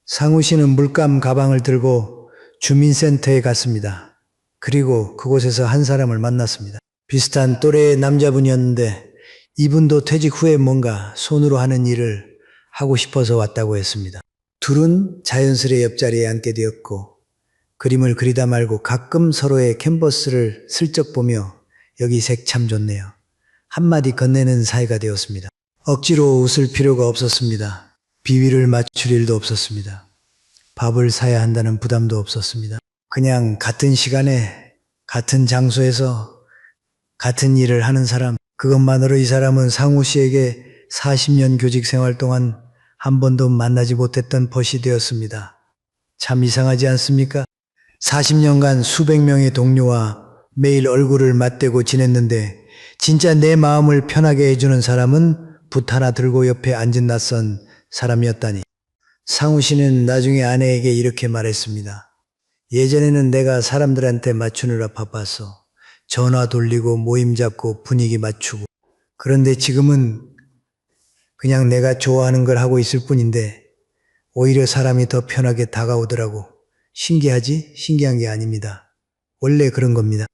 상우 씨는 물감 가방을 들고 주민센터에 갔습니다. 그리고 그곳에서 한 사람을 만났습니다. 비슷한 또래의 남자분이었는데 이분도 퇴직 후에 뭔가 손으로 하는 일을 하고 싶어서 왔다고 했습니다. 둘은 자연스레 옆자리에 앉게 되었고 그림을 그리다 말고 가끔 서로의 캔버스를 슬쩍 보며 여기 색 참 좋네요. 한마디 건네는 사이가 되었습니다. 억지로 웃을 필요가 없었습니다. 비위를 맞출 일도 없었습니다. 밥을 사야 한다는 부담도 없었습니다. 그냥 같은 시간에 같은 장소에서 같은 일을 하는 사람, 그것만으로 이 사람은 상우 씨에게 40년 교직 생활 동안 한 번도 만나지 못했던 벗이 되었습니다. 참 이상하지 않습니까? 40년간 수백 명의 동료와 매일 얼굴을 맞대고 지냈는데 진짜 내 마음을 편하게 해주는 사람은 붓 하나 들고 옆에 앉은 낯선 사람이었다니. 상우 씨는 나중에 아내에게 이렇게 말했습니다. 예전에는 내가 사람들한테 맞추느라 바빴어. 전화 돌리고 모임 잡고 분위기 맞추고. 그런데 지금은 그냥 내가 좋아하는 걸 하고 있을 뿐인데 오히려 사람이 더 편하게 다가오더라고. 신기하지? 신기한 게 아닙니다. 원래 그런 겁니다.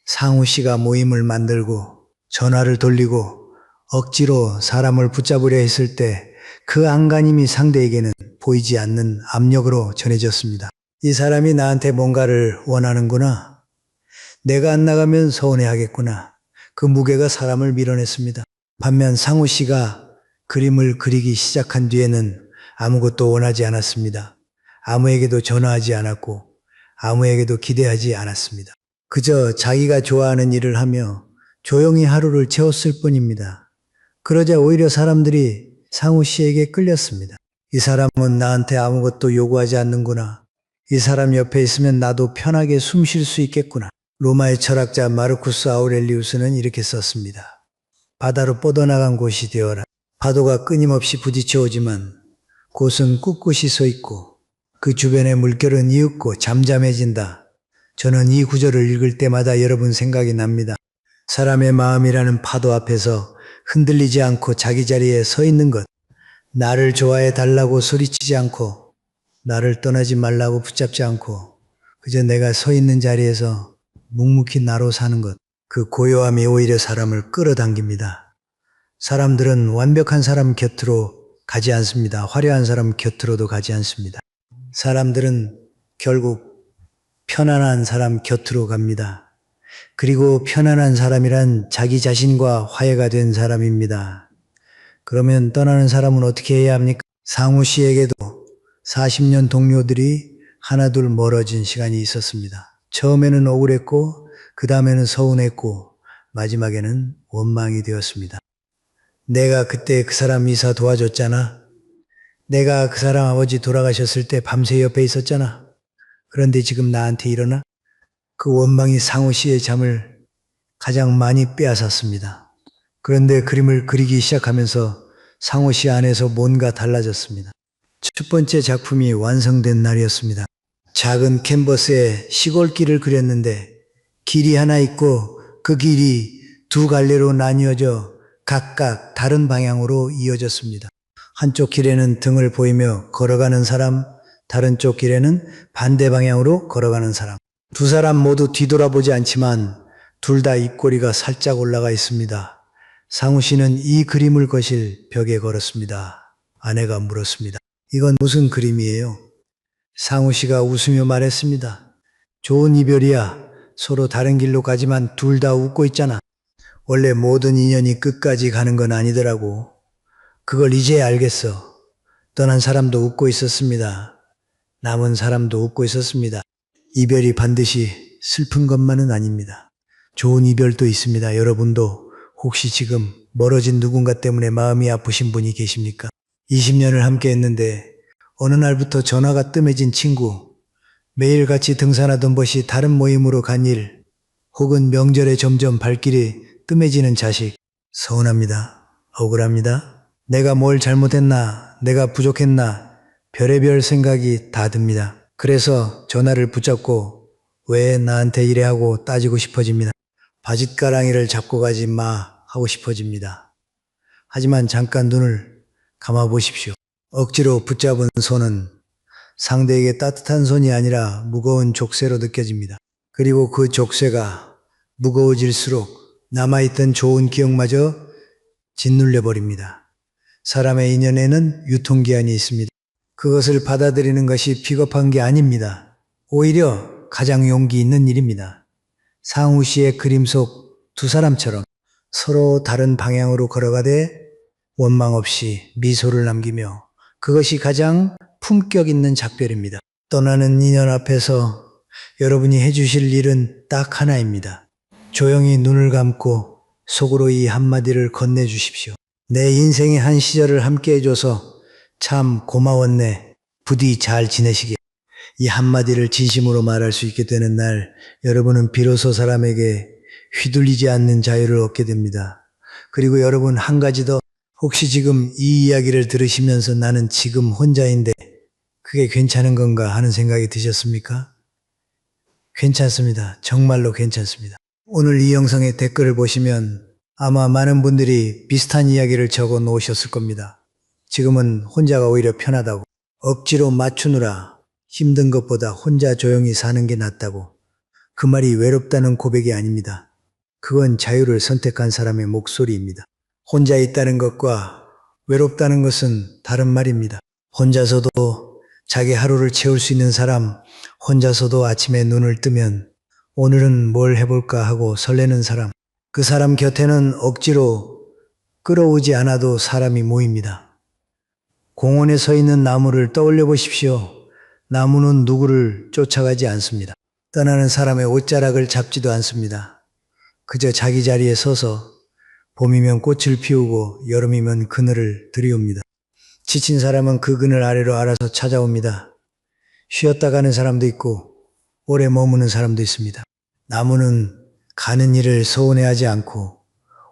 상우 씨가 모임을 만들고 전화를 돌리고 억지로 사람을 붙잡으려 했을 때 그 안간힘이 상대에게는 보이지 않는 압력으로 전해졌습니다. 이 사람이 나한테 뭔가를 원하는구나. 내가 안 나가면 서운해하겠구나. 그 무게가 사람을 밀어냈습니다. 반면 상우 씨가 그림을 그리기 시작한 뒤에는 아무것도 원하지 않았습니다. 아무에게도 전화하지 않았고 아무에게도 기대하지 않았습니다. 그저 자기가 좋아하는 일을 하며 조용히 하루를 채웠을 뿐입니다. 그러자 오히려 사람들이 상우 씨에게 끌렸습니다. 이 사람은 나한테 아무것도 요구하지 않는구나. 이 사람 옆에 있으면 나도 편하게 숨 쉴 수 있겠구나. 로마의 철학자 마르쿠스 아우렐리우스는 이렇게 썼습니다. 바다로 뻗어나간 곳이 되어라. 파도가 끊임없이 부딪혀 오지만 곳은 꿋꿋이 서 있고 그 주변의 물결은 이윽고 잠잠해진다. 저는 이 구절을 읽을 때마다 여러분 생각이 납니다. 사람의 마음이라는 파도 앞에서 흔들리지 않고 자기 자리에 서 있는 것, 나를 좋아해 달라고 소리치지 않고 나를 떠나지 말라고 붙잡지 않고 그저 내가 서 있는 자리에서 묵묵히 나로 사는 것, 그 고요함이 오히려 사람을 끌어당깁니다. 사람들은 완벽한 사람 곁으로 가지 않습니다. 화려한 사람 곁으로도 가지 않습니다. 사람들은 결국 편안한 사람 곁으로 갑니다. 그리고 편안한 사람이란 자기 자신과 화해가 된 사람입니다. 그러면 떠나는 사람은 어떻게 해야 합니까? 상우 씨에게도 40년 동료들이 하나둘 멀어진 시간이 있었습니다. 처음에는 억울했고 그 다음에는 서운했고 마지막에는 원망이 되었습니다. 내가 그때 그 사람 이사 도와줬잖아. 내가 그 사람 아버지 돌아가셨을 때 밤새 옆에 있었잖아. 그런데 지금 나한테 일어나? 그 원망이 상우 씨의 잠을 가장 많이 빼앗았습니다. 그런데 그림을 그리기 시작하면서 상우 씨 안에서 뭔가 달라졌습니다. 첫 번째 작품이 완성된 날이었습니다. 작은 캔버스에 시골길을 그렸는데 길이 하나 있고 그 길이 두 갈래로 나뉘어져 각각 다른 방향으로 이어졌습니다. 한쪽 길에는 등을 보이며 걸어가는 사람, 다른 쪽 길에는 반대 방향으로 걸어가는 사람. 두 사람 모두 뒤돌아보지 않지만 둘 다 입꼬리가 살짝 올라가 있습니다. 상우 씨는 이 그림을 거실 벽에 걸었습니다. 아내가 물었습니다. 이건 무슨 그림이에요? 상우 씨가 웃으며 말했습니다. 좋은 이별이야. 서로 다른 길로 가지만 둘 다 웃고 있잖아. 원래 모든 인연이 끝까지 가는 건 아니더라고. 그걸 이제 알겠어. 떠난 사람도 웃고 있었습니다. 남은 사람도 웃고 있었습니다. 이별이 반드시 슬픈 것만은 아닙니다. 좋은 이별도 있습니다. 여러분도 혹시 지금 멀어진 누군가 때문에 마음이 아프신 분이 계십니까? 20년을 함께 했는데 어느 날부터 전화가 뜸해진 친구, 매일 같이 등산하던 것이 다른 모임으로 간 일, 혹은 명절에 점점 발길이 뜸해지는 자식, 서운합니다. 억울합니다. 내가 뭘 잘못했나, 내가 부족했나, 별의별 생각이 다 듭니다. 그래서 전화를 붙잡고 왜 나한테 이래 하고 따지고 싶어집니다. 바짓가랑이를 잡고 가지 마 하고 싶어집니다. 하지만 잠깐 눈을 감아 보십시오. 억지로 붙잡은 손은 상대에게 따뜻한 손이 아니라 무거운 족쇄로 느껴집니다. 그리고 그 족쇄가 무거워질수록 남아있던 좋은 기억마저 짓눌려 버립니다. 사람의 인연에는 유통기한이 있습니다. 그것을 받아들이는 것이 비겁한 게 아닙니다. 오히려 가장 용기 있는 일입니다. 상우 씨의 그림 속 두 사람처럼 서로 다른 방향으로 걸어가되 원망 없이 미소를 남기며 그것이 가장 품격 있는 작별입니다. 떠나는 인연 앞에서 여러분이 해주실 일은 딱 하나입니다. 조용히 눈을 감고 속으로 이 한마디를 건네주십시오. 내 인생의 한 시절을 함께 해줘서 참 고마웠네. 부디 잘 지내시게. 이 한마디를 진심으로 말할 수 있게 되는 날, 여러분은 비로소 사람에게 휘둘리지 않는 자유를 얻게 됩니다. 그리고 여러분 한 가지 더, 혹시 지금 이 이야기를 들으시면서 나는 지금 혼자인데 그게 괜찮은 건가 하는 생각이 드셨습니까? 괜찮습니다. 정말로 괜찮습니다. 오늘 이 영상의 댓글을 보시면 아마 많은 분들이 비슷한 이야기를 적어 놓으셨을 겁니다. 지금은 혼자가 오히려 편하다고, 억지로 맞추느라 힘든 것보다 혼자 조용히 사는 게 낫다고. 그 말이 외롭다는 고백이 아닙니다. 그건 자유를 선택한 사람의 목소리입니다. 혼자 있다는 것과 외롭다는 것은 다른 말입니다. 혼자서도 자기 하루를 채울 수 있는 사람, 혼자서도 아침에 눈을 뜨면 오늘은 뭘 해볼까 하고 설레는 사람, 그 사람 곁에는 억지로 끌어오지 않아도 사람이 모입니다. 공원에 서 있는 나무를 떠올려 보십시오. 나무는 누구를 쫓아가지 않습니다. 떠나는 사람의 옷자락을 잡지도 않습니다. 그저 자기 자리에 서서 봄이면 꽃을 피우고 여름이면 그늘을 들이옵니다. 지친 사람은 그 그늘 아래로 알아서 찾아옵니다. 쉬었다 가는 사람도 있고 오래 머무는 사람도 있습니다. 나무는 가는 일을 서운해하지 않고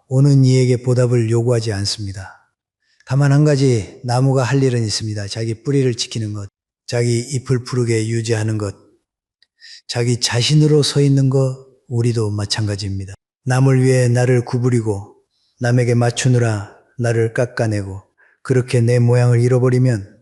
오는 이에게 보답을 요구하지 않습니다. 다만 한 가지 나무가 할 일은 있습니다. 자기 뿌리를 지키는 것, 자기 잎을 푸르게 유지하는 것, 자기 자신으로 서 있는 것, 우리도 마찬가지입니다. 남을 위해 나를 구부리고 남에게 맞추느라 나를 깎아내고 그렇게 내 모양을 잃어버리면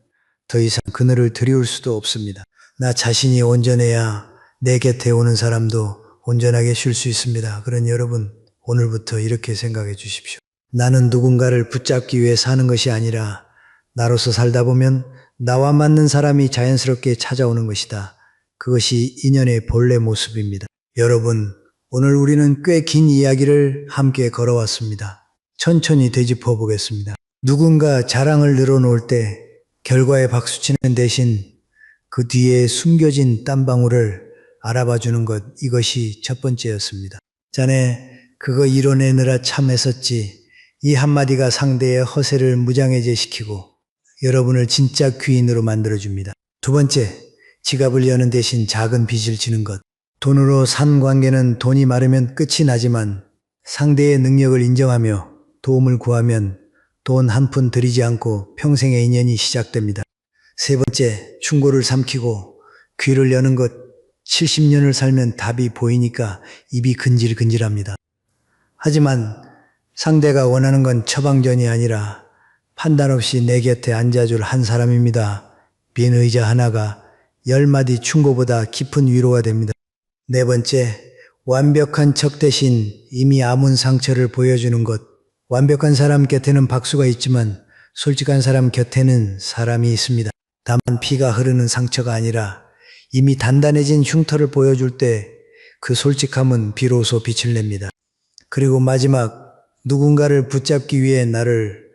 더 이상 그늘을 들이울 수도 없습니다. 나 자신이 온전해야 내 곁에 오는 사람도 온전하게 쉴 수 있습니다. 그러니 여러분, 오늘부터 이렇게 생각해 주십시오. 나는 누군가를 붙잡기 위해 사는 것이 아니라 나로서 살다 보면 나와 맞는 사람이 자연스럽게 찾아오는 것이다. 그것이 인연의 본래 모습입니다. 여러분, 오늘 우리는 꽤 긴 이야기를 함께 걸어왔습니다. 천천히 되짚어 보겠습니다. 누군가 자랑을 늘어놓을 때 결과에 박수치는 대신 그 뒤에 숨겨진 땀방울을 알아봐주는 것, 이것이 첫 번째였습니다. 자네 그거 이뤄내느라 참 애썼지. 이 한마디가 상대의 허세를 무장해제시키고 여러분을 진짜 귀인으로 만들어줍니다. 두 번째, 지갑을 여는 대신 작은 빚을 지는 것. 돈으로 산 관계는 돈이 마르면 끝이 나지만 상대의 능력을 인정하며 도움을 구하면 돈 한 푼 들이지 않고 평생의 인연이 시작됩니다. 세 번째, 충고를 삼키고 귀를 여는 것. 70년을 살면 답이 보이니까 입이 근질근질합니다. 하지만 상대가 원하는 건 처방전이 아니라 판단 없이 내 곁에 앉아줄 한 사람입니다. 빈 의자 하나가 10마디 충고보다 깊은 위로가 됩니다. 네 번째, 완벽한 척 대신 이미 아문 상처를 보여주는 것. 완벽한 사람 곁에는 박수가 있지만 솔직한 사람 곁에는 사람이 있습니다. 다만 피가 흐르는 상처가 아니라 이미 단단해진 흉터를 보여줄 때 그 솔직함은 비로소 빛을 냅니다. 그리고 마지막, 누군가를 붙잡기 위해 나를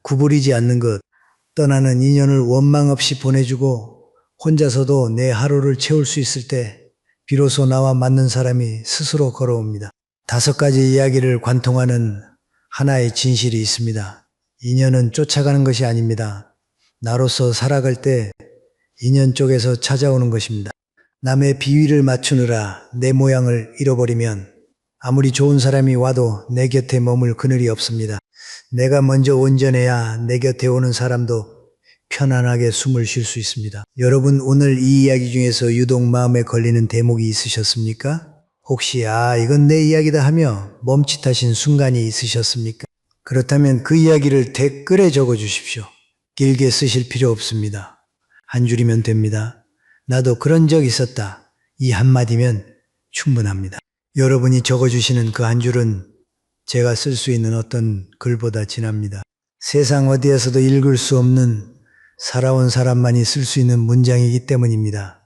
구부리지 않는 것. 떠나는 인연을 원망 없이 보내주고 혼자서도 내 하루를 채울 수 있을 때 비로소 나와 맞는 사람이 스스로 걸어옵니다. 5가지 이야기를 관통하는 하나의 진실이 있습니다. 인연은 쫓아가는 것이 아닙니다. 나로서 살아갈 때 인연 쪽에서 찾아오는 것입니다. 남의 비위를 맞추느라 내 모양을 잃어버리면 아무리 좋은 사람이 와도 내 곁에 머물 그늘이 없습니다. 내가 먼저 온전해야 내 곁에 오는 사람도 편안하게 숨을 쉴 수 있습니다. 여러분, 오늘 이 이야기 중에서 유독 마음에 걸리는 대목이 있으셨습니까? 혹시 이건 내 이야기다 하며 멈칫하신 순간이 있으셨습니까? 그렇다면 그 이야기를 댓글에 적어 주십시오. 길게 쓰실 필요 없습니다. 한 줄이면 됩니다. 나도 그런 적 있었다. 이 한마디면 충분합니다. 여러분이 적어주시는 그 한 줄은 제가 쓸 수 있는 어떤 글보다 진합니다. 세상 어디에서도 읽을 수 없는 살아온 사람만이 쓸 수 있는 문장이기 때문입니다.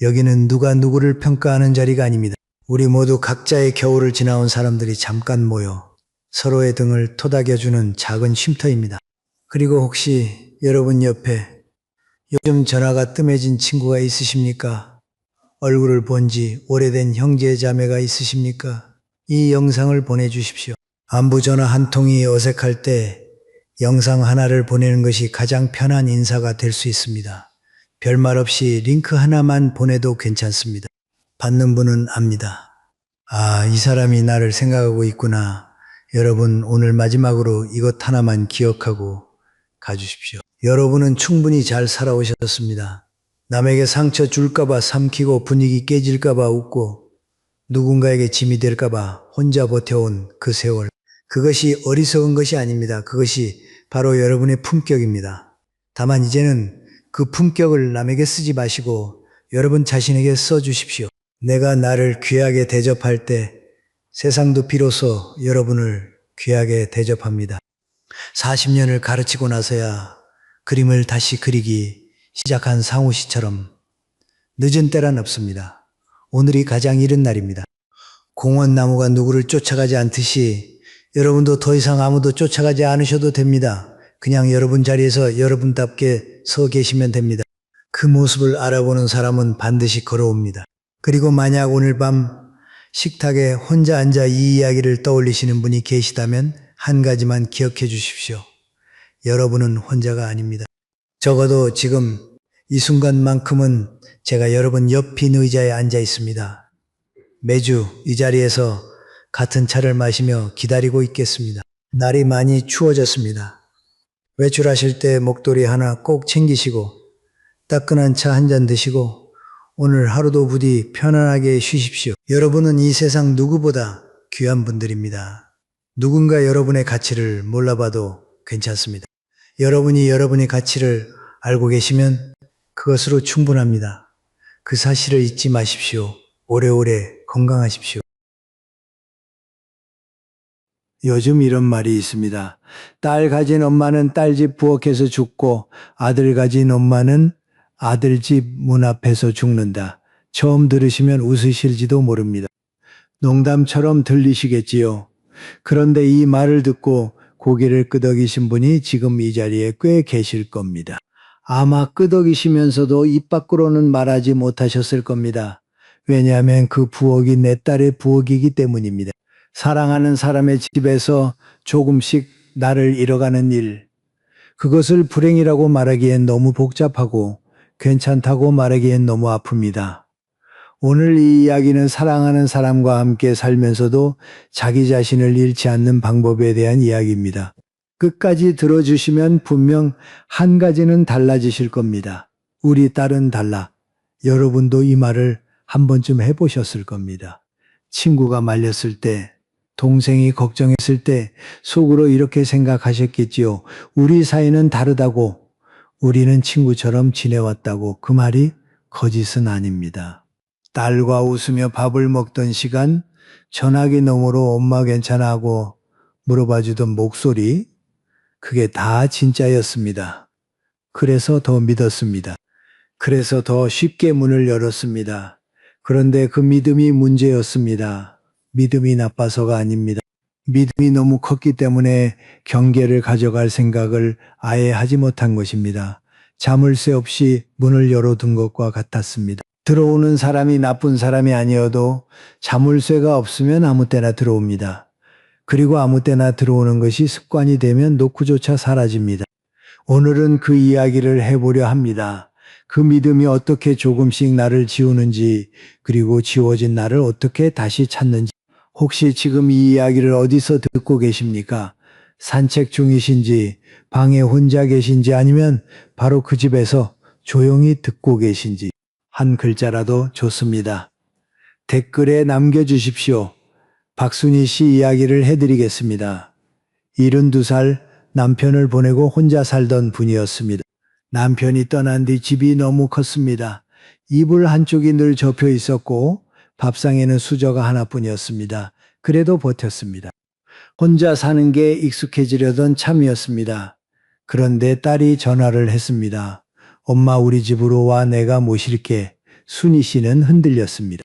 여기는 누가 누구를 평가하는 자리가 아닙니다. 우리 모두 각자의 겨울을 지나온 사람들이 잠깐 모여 서로의 등을 토닥여주는 작은 쉼터입니다. 그리고 혹시 여러분 옆에 요즘 전화가 뜸해진 친구가 있으십니까? 얼굴을 본 지 오래된 형제 자매가 있으십니까? 이 영상을 보내주십시오. 안부 전화 한 통이 어색할 때 영상 하나를 보내는 것이 가장 편한 인사가 될 수 있습니다. 별말 없이 링크 하나만 보내도 괜찮습니다. 받는 분은 압니다. 이 사람이 나를 생각하고 있구나. 여러분, 오늘 마지막으로 이것 하나만 기억하고 가주십시오. 여러분은 충분히 잘 살아오셨습니다. 남에게 상처 줄까봐 삼키고 분위기 깨질까봐 웃고 누군가에게 짐이 될까봐 혼자 버텨온 그 세월. 그것이 어리석은 것이 아닙니다. 그것이 바로 여러분의 품격입니다. 다만 이제는 그 품격을 남에게 쓰지 마시고 여러분 자신에게 써주십시오. 내가 나를 귀하게 대접할 때 세상도 비로소 여러분을 귀하게 대접합니다. 40년을 가르치고 나서야 그림을 다시 그리기 시작한 상우 씨처럼 늦은 때란 없습니다. 오늘이 가장 이른 날입니다. 공원 나무가 누구를 쫓아가지 않듯이 여러분도 더 이상 아무도 쫓아가지 않으셔도 됩니다. 그냥 여러분 자리에서 여러분답게 서 계시면 됩니다. 그 모습을 알아보는 사람은 반드시 걸어옵니다. 그리고 만약 오늘 밤 식탁에 혼자 앉아 이 이야기를 떠올리시는 분이 계시다면 한 가지만 기억해 주십시오. 여러분은 혼자가 아닙니다. 적어도 지금 이 순간만큼은 제가 여러분 옆 빈 의자에 앉아 있습니다. 매주 이 자리에서 같은 차를 마시며 기다리고 있겠습니다. 날이 많이 추워졌습니다. 외출하실 때 목도리 하나 꼭 챙기시고 따끈한 차 한 잔 드시고 오늘 하루도 부디 편안하게 쉬십시오. 여러분은 이 세상 누구보다 귀한 분들입니다. 누군가 여러분의 가치를 몰라봐도 괜찮습니다. 여러분이 여러분의 가치를 알고 계시면 그것으로 충분합니다. 그 사실을 잊지 마십시오. 오래오래 건강하십시오. 요즘 이런 말이 있습니다. 딸 가진 엄마는 딸집 부엌에서 죽고 아들 가진 엄마는 아들집 문 앞에서 죽는다. 처음 들으시면 웃으실지도 모릅니다. 농담처럼 들리시겠지요. 그런데 이 말을 듣고 고개를 끄덕이신 분이 지금 이 자리에 꽤 계실 겁니다. 아마 끄덕이시면서도 입 밖으로는 말하지 못하셨을 겁니다. 왜냐하면 그 부엌이 내 딸의 부엌이기 때문입니다. 사랑하는 사람의 집에서 조금씩 나를 잃어가는 일, 그것을 불행이라고 말하기엔 너무 복잡하고 괜찮다고 말하기엔 너무 아픕니다. 오늘 이 이야기는 사랑하는 사람과 함께 살면서도 자기 자신을 잃지 않는 방법에 대한 이야기입니다. 끝까지 들어주시면 분명 한 가지는 달라지실 겁니다. 우리 딸은 달라. 여러분도 이 말을 한 번쯤 해보셨을 겁니다. 친구가 말렸을 때, 동생이 걱정했을 때 속으로 이렇게 생각하셨겠지요. 우리 사이는 다르다고, 우리는 친구처럼 지내왔다고. 그 말이 거짓은 아닙니다. 딸과 웃으며 밥을 먹던 시간, 전화기 너머로 엄마 괜찮아 하고 물어봐주던 목소리, 그게 다 진짜였습니다. 그래서 더 믿었습니다. 그래서 더 쉽게 문을 열었습니다. 그런데 그 믿음이 문제였습니다. 믿음이 나빠서가 아닙니다. 믿음이 너무 컸기 때문에 경계를 가져갈 생각을 아예 하지 못한 것입니다. 자물쇠 없이 문을 열어둔 것과 같았습니다. 들어오는 사람이 나쁜 사람이 아니어도 자물쇠가 없으면 아무 때나 들어옵니다. 그리고 아무 때나 들어오는 것이 습관이 되면 노크조차 사라집니다. 오늘은 그 이야기를 해보려 합니다. 그 믿음이 어떻게 조금씩 나를 지우는지, 그리고 지워진 나를 어떻게 다시 찾는지. 혹시 지금 이 이야기를 어디서 듣고 계십니까? 산책 중이신지, 방에 혼자 계신지, 아니면 바로 그 집에서 조용히 듣고 계신지. 한 글자라도 좋습니다. 댓글에 남겨주십시오. 박순희 씨 이야기를 해드리겠습니다. 72살 남편을 보내고 혼자 살던 분이었습니다. 남편이 떠난 뒤 집이 너무 컸습니다. 이불 한쪽이 늘 접혀 있었고 밥상에는 수저가 하나뿐이었습니다. 그래도 버텼습니다. 혼자 사는 게 익숙해지려던 참이었습니다. 그런데 딸이 전화를 했습니다. 엄마 우리 집으로 와, 내가 모실게. 순희 씨는 흔들렸습니다.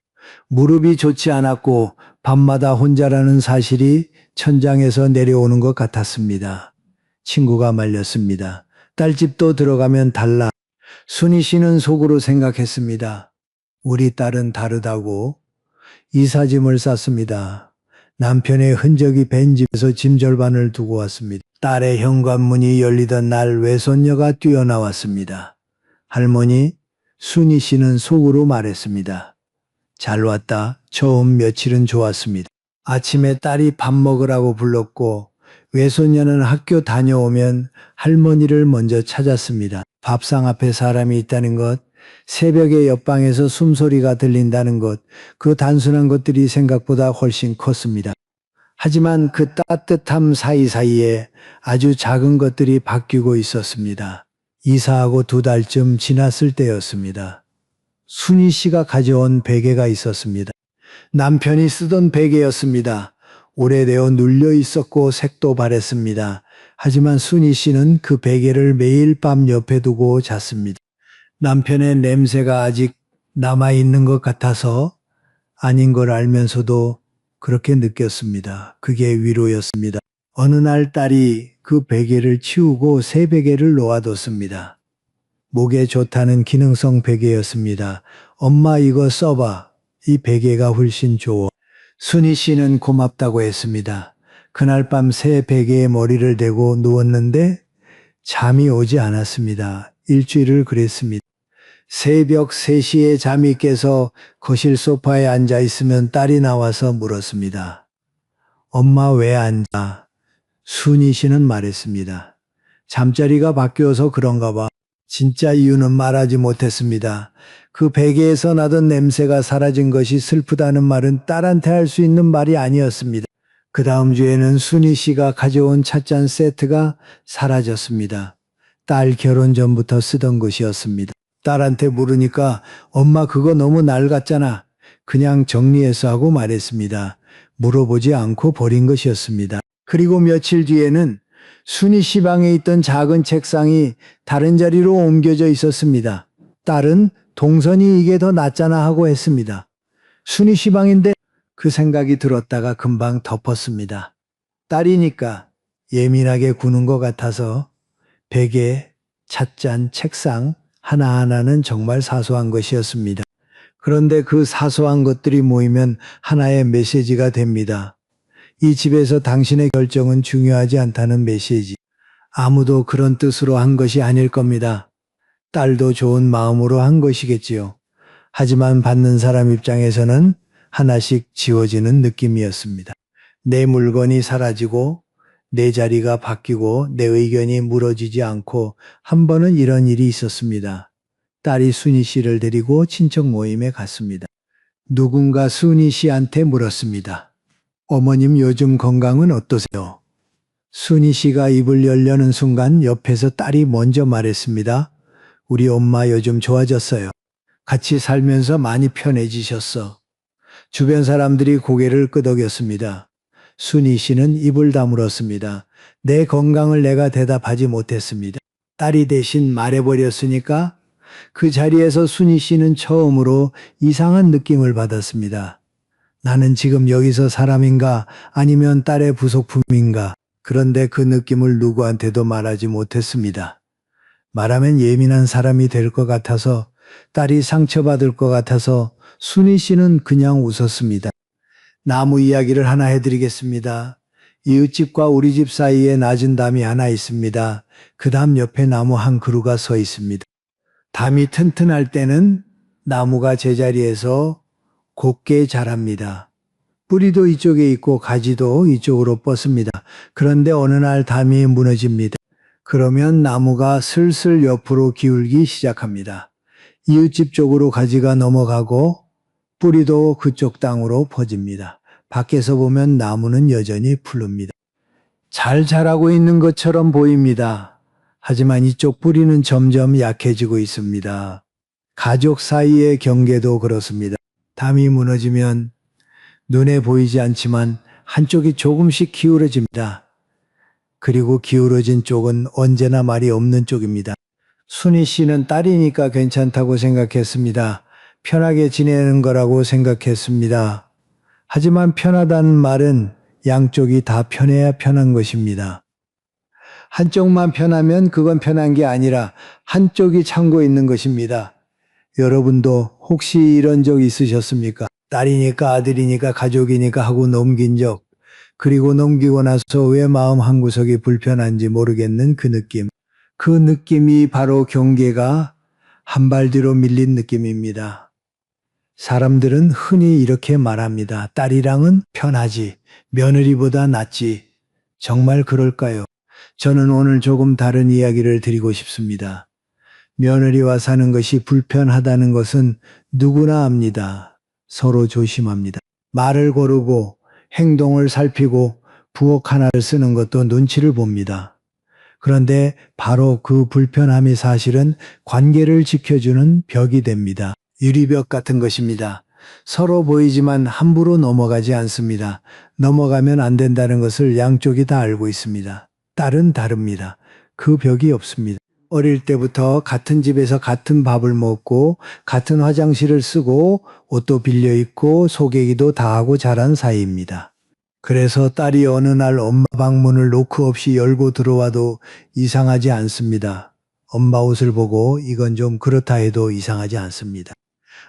무릎이 좋지 않았고 밤마다 혼자라는 사실이 천장에서 내려오는 것 같았습니다. 친구가 말렸습니다. 딸 집도 들어가면 달라. 순희 씨는 속으로 생각했습니다. 우리 딸은 다르다고. 이삿짐을 쌌습니다. 남편의 흔적이 밴 집에서 짐 절반을 두고 왔습니다. 딸의 현관문이 열리던 날 외손녀가 뛰어나왔습니다. 할머니, 순희 씨는 속으로 말했습니다. 잘 왔다. 처음 며칠은 좋았습니다. 아침에 딸이 밥 먹으라고 불렀고 외손녀는 학교 다녀오면 할머니를 먼저 찾았습니다. 밥상 앞에 사람이 있다는 것, 새벽에 옆방에서 숨소리가 들린다는 것, 그 단순한 것들이 생각보다 훨씬 컸습니다. 하지만 그 따뜻함 사이사이에 아주 작은 것들이 바뀌고 있었습니다. 이사하고 2달쯤 지났을 때였습니다. 순희 씨가 가져온 베개가 있었습니다. 남편이 쓰던 베개였습니다. 오래되어 눌려 있었고 색도 바랬습니다. 하지만 순희 씨는 그 베개를 매일 밤 옆에 두고 잤습니다. 남편의 냄새가 아직 남아있는 것 같아서 아닌 걸 알면서도 그렇게 느꼈습니다. 그게 위로였습니다. 어느 날 딸이 그 베개를 치우고 새 베개를 놓아뒀습니다. 목에 좋다는 기능성 베개였습니다. 엄마 이거 써봐. 이 베개가 훨씬 좋아. 순희 씨는 고맙다고 했습니다. 그날 밤 새 베개에 머리를 대고 누웠는데 잠이 오지 않았습니다. 일주일을 그랬습니다. 새벽 3시에 잠이 깨서 거실 소파에 앉아 있으면 딸이 나와서 물었습니다. 엄마 왜 앉아? 순희 씨는 말했습니다. 잠자리가 바뀌어서 그런가 봐. 진짜 이유는 말하지 못했습니다. 그 베개에서 나던 냄새가 사라진 것이 슬프다는 말은 딸한테 할 수 있는 말이 아니었습니다. 그 다음 주에는 순희 씨가 가져온 찻잔 세트가 사라졌습니다. 딸 결혼 전부터 쓰던 것이었습니다. 딸한테 물으니까 엄마 그거 너무 낡았잖아. 그냥 정리해서 하고 말했습니다. 물어보지 않고 버린 것이었습니다. 그리고 며칠 뒤에는 순희 씨 방에 있던 작은 책상이 다른 자리로 옮겨져 있었습니다. 딸은 동선이 이게 더 낫잖아 하고 했습니다. 순희 씨 방인데 그 생각이 들었다가 금방 덮었습니다. 딸이니까 예민하게 구는 것 같아서 베개, 찻잔, 책상 하나하나는 정말 사소한 것이었습니다. 그런데 그 사소한 것들이 모이면 하나의 메시지가 됩니다. 이 집에서 당신의 결정은 중요하지 않다는 메시지. 아무도 그런 뜻으로 한 것이 아닐 겁니다. 딸도 좋은 마음으로 한 것이겠지요. 하지만 받는 사람 입장에서는 하나씩 지워지는 느낌이었습니다. 내 물건이 사라지고 내 자리가 바뀌고 내 의견이 무너지지 않고 한 번은 이런 일이 있었습니다. 딸이 순희 씨를 데리고 친척 모임에 갔습니다. 누군가 순희 씨한테 물었습니다. 어머님 요즘 건강은 어떠세요? 순희 씨가 입을 열려는 순간 옆에서 딸이 먼저 말했습니다. 우리 엄마 요즘 좋아졌어요. 같이 살면서 많이 편해지셨어. 주변 사람들이 고개를 끄덕였습니다. 순희 씨는 입을 다물었습니다. 내 건강을 내가 대답하지 못했습니다. 딸이 대신 말해버렸으니까 그 자리에서 순희 씨는 처음으로 이상한 느낌을 받았습니다. 나는 지금 여기서 사람인가 아니면 딸의 부속품인가. 그런데 그 느낌을 누구한테도 말하지 못했습니다. 말하면 예민한 사람이 될 것 같아서 딸이 상처받을 것 같아서 순희 씨는 그냥 웃었습니다. 나무 이야기를 하나 해드리겠습니다. 이웃집과 우리 집 사이에 낮은 담이 하나 있습니다. 그 담 옆에 나무 한 그루가 서 있습니다. 담이 튼튼할 때는 나무가 제자리에서 곱게 자랍니다. 뿌리도 이쪽에 있고 가지도 이쪽으로 뻗습니다. 그런데 어느 날 담이 무너집니다. 그러면 나무가 슬슬 옆으로 기울기 시작합니다. 이웃집 쪽으로 가지가 넘어가고 뿌리도 그쪽 땅으로 퍼집니다. 밖에서 보면 나무는 여전히 푸릅니다. 잘 자라고 있는 것처럼 보입니다. 하지만 이쪽 뿌리는 점점 약해지고 있습니다. 가족 사이의 경계도 그렇습니다. 담이 무너지면 눈에 보이지 않지만 한쪽이 조금씩 기울어집니다. 그리고 기울어진 쪽은 언제나 말이 없는 쪽입니다. 순희 씨는 딸이니까 괜찮다고 생각했습니다. 편하게 지내는 거라고 생각했습니다. 하지만 편하다는 말은 양쪽이 다 편해야 편한 것입니다. 한쪽만 편하면 그건 편한 게 아니라 한쪽이 참고 있는 것입니다. 여러분도 혹시 이런 적 있으셨습니까? 딸이니까 아들이니까 가족이니까 하고 넘긴 적, 그리고 넘기고 나서 왜 마음 한구석이 불편한지 모르겠는 그 느낌. 그 느낌이 바로 경계가 한 발 뒤로 밀린 느낌입니다. 사람들은 흔히 이렇게 말합니다. 딸이랑은 편하지, 며느리보다 낫지. 정말 그럴까요? 저는 오늘 조금 다른 이야기를 드리고 싶습니다. 며느리와 사는 것이 불편하다는 것은 누구나 압니다. 서로 조심합니다. 말을 고르고 행동을 살피고 부엌 하나를 쓰는 것도 눈치를 봅니다. 그런데 바로 그 불편함이 사실은 관계를 지켜주는 벽이 됩니다. 유리벽 같은 것입니다. 서로 보이지만 함부로 넘어가지 않습니다. 넘어가면 안 된다는 것을 양쪽이 다 알고 있습니다. 딸은 다릅니다. 그 벽이 없습니다. 어릴 때부터 같은 집에서 같은 밥을 먹고 같은 화장실을 쓰고 옷도 빌려 입고 소개기도 다 하고 자란 사이입니다. 그래서 딸이 어느 날 엄마 방문을 노크 없이 열고 들어와도 이상하지 않습니다. 엄마 옷을 보고 이건 좀 그렇다 해도 이상하지 않습니다.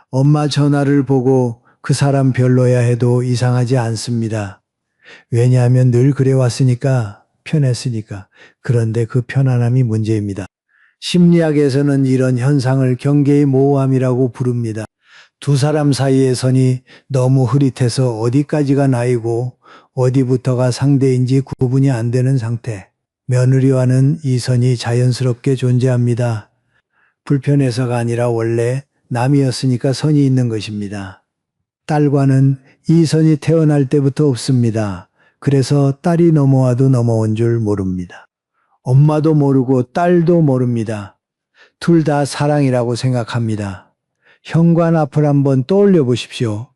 엄마 전화를 보고 그 사람 별로야 해도 이상하지 않습니다. 왜냐하면 늘 그래왔으니까, 편했으니까. 그런데 그 편안함이 문제입니다. 심리학에서는 이런 현상을 경계의 모호함이라고 부릅니다. 두 사람 사이의 선이 너무 흐릿해서 어디까지가 나이고 어디부터가 상대인지 구분이 안 되는 상태. 며느리와는 이 선이 자연스럽게 존재합니다. 불편해서가 아니라 원래 남이었으니까 선이 있는 것입니다. 딸과는 이 선이 태어날 때부터 없습니다. 그래서 딸이 넘어와도 넘어온 줄 모릅니다. 엄마도 모르고 딸도 모릅니다. 둘 다 사랑이라고 생각합니다. 현관 앞을 한번 떠올려 보십시오.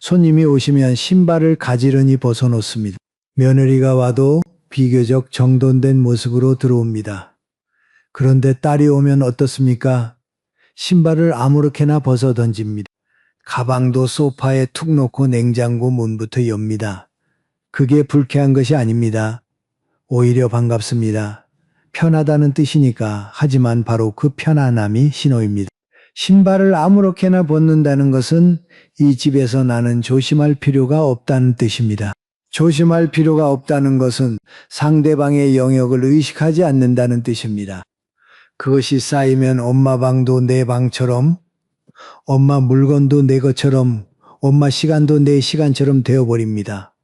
손님이 오시면 신발을 가지런히 벗어놓습니다. 며느리가 와도 비교적 정돈된 모습으로 들어옵니다. 그런데 딸이 오면 어떻습니까? 신발을 아무렇게나 벗어 던집니다. 가방도 소파에 툭 놓고 냉장고 문부터 엽니다. 그게 불쾌한 것이 아닙니다. 오히려 반갑습니다. 편하다는 뜻이니까. 하지만 바로 그 편안함이 신호입니다. 신발을 아무렇게나 벗는다는 것은 이 집에서 나는 조심할 필요가 없다는 뜻입니다. 조심할 필요가 없다는 것은 상대방의 영역을 의식하지 않는다는 뜻입니다. 그것이 쌓이면 엄마 방도 내 방처럼, 엄마 물건도 내 것처럼, 엄마 시간도 내 시간처럼 되어버립니다.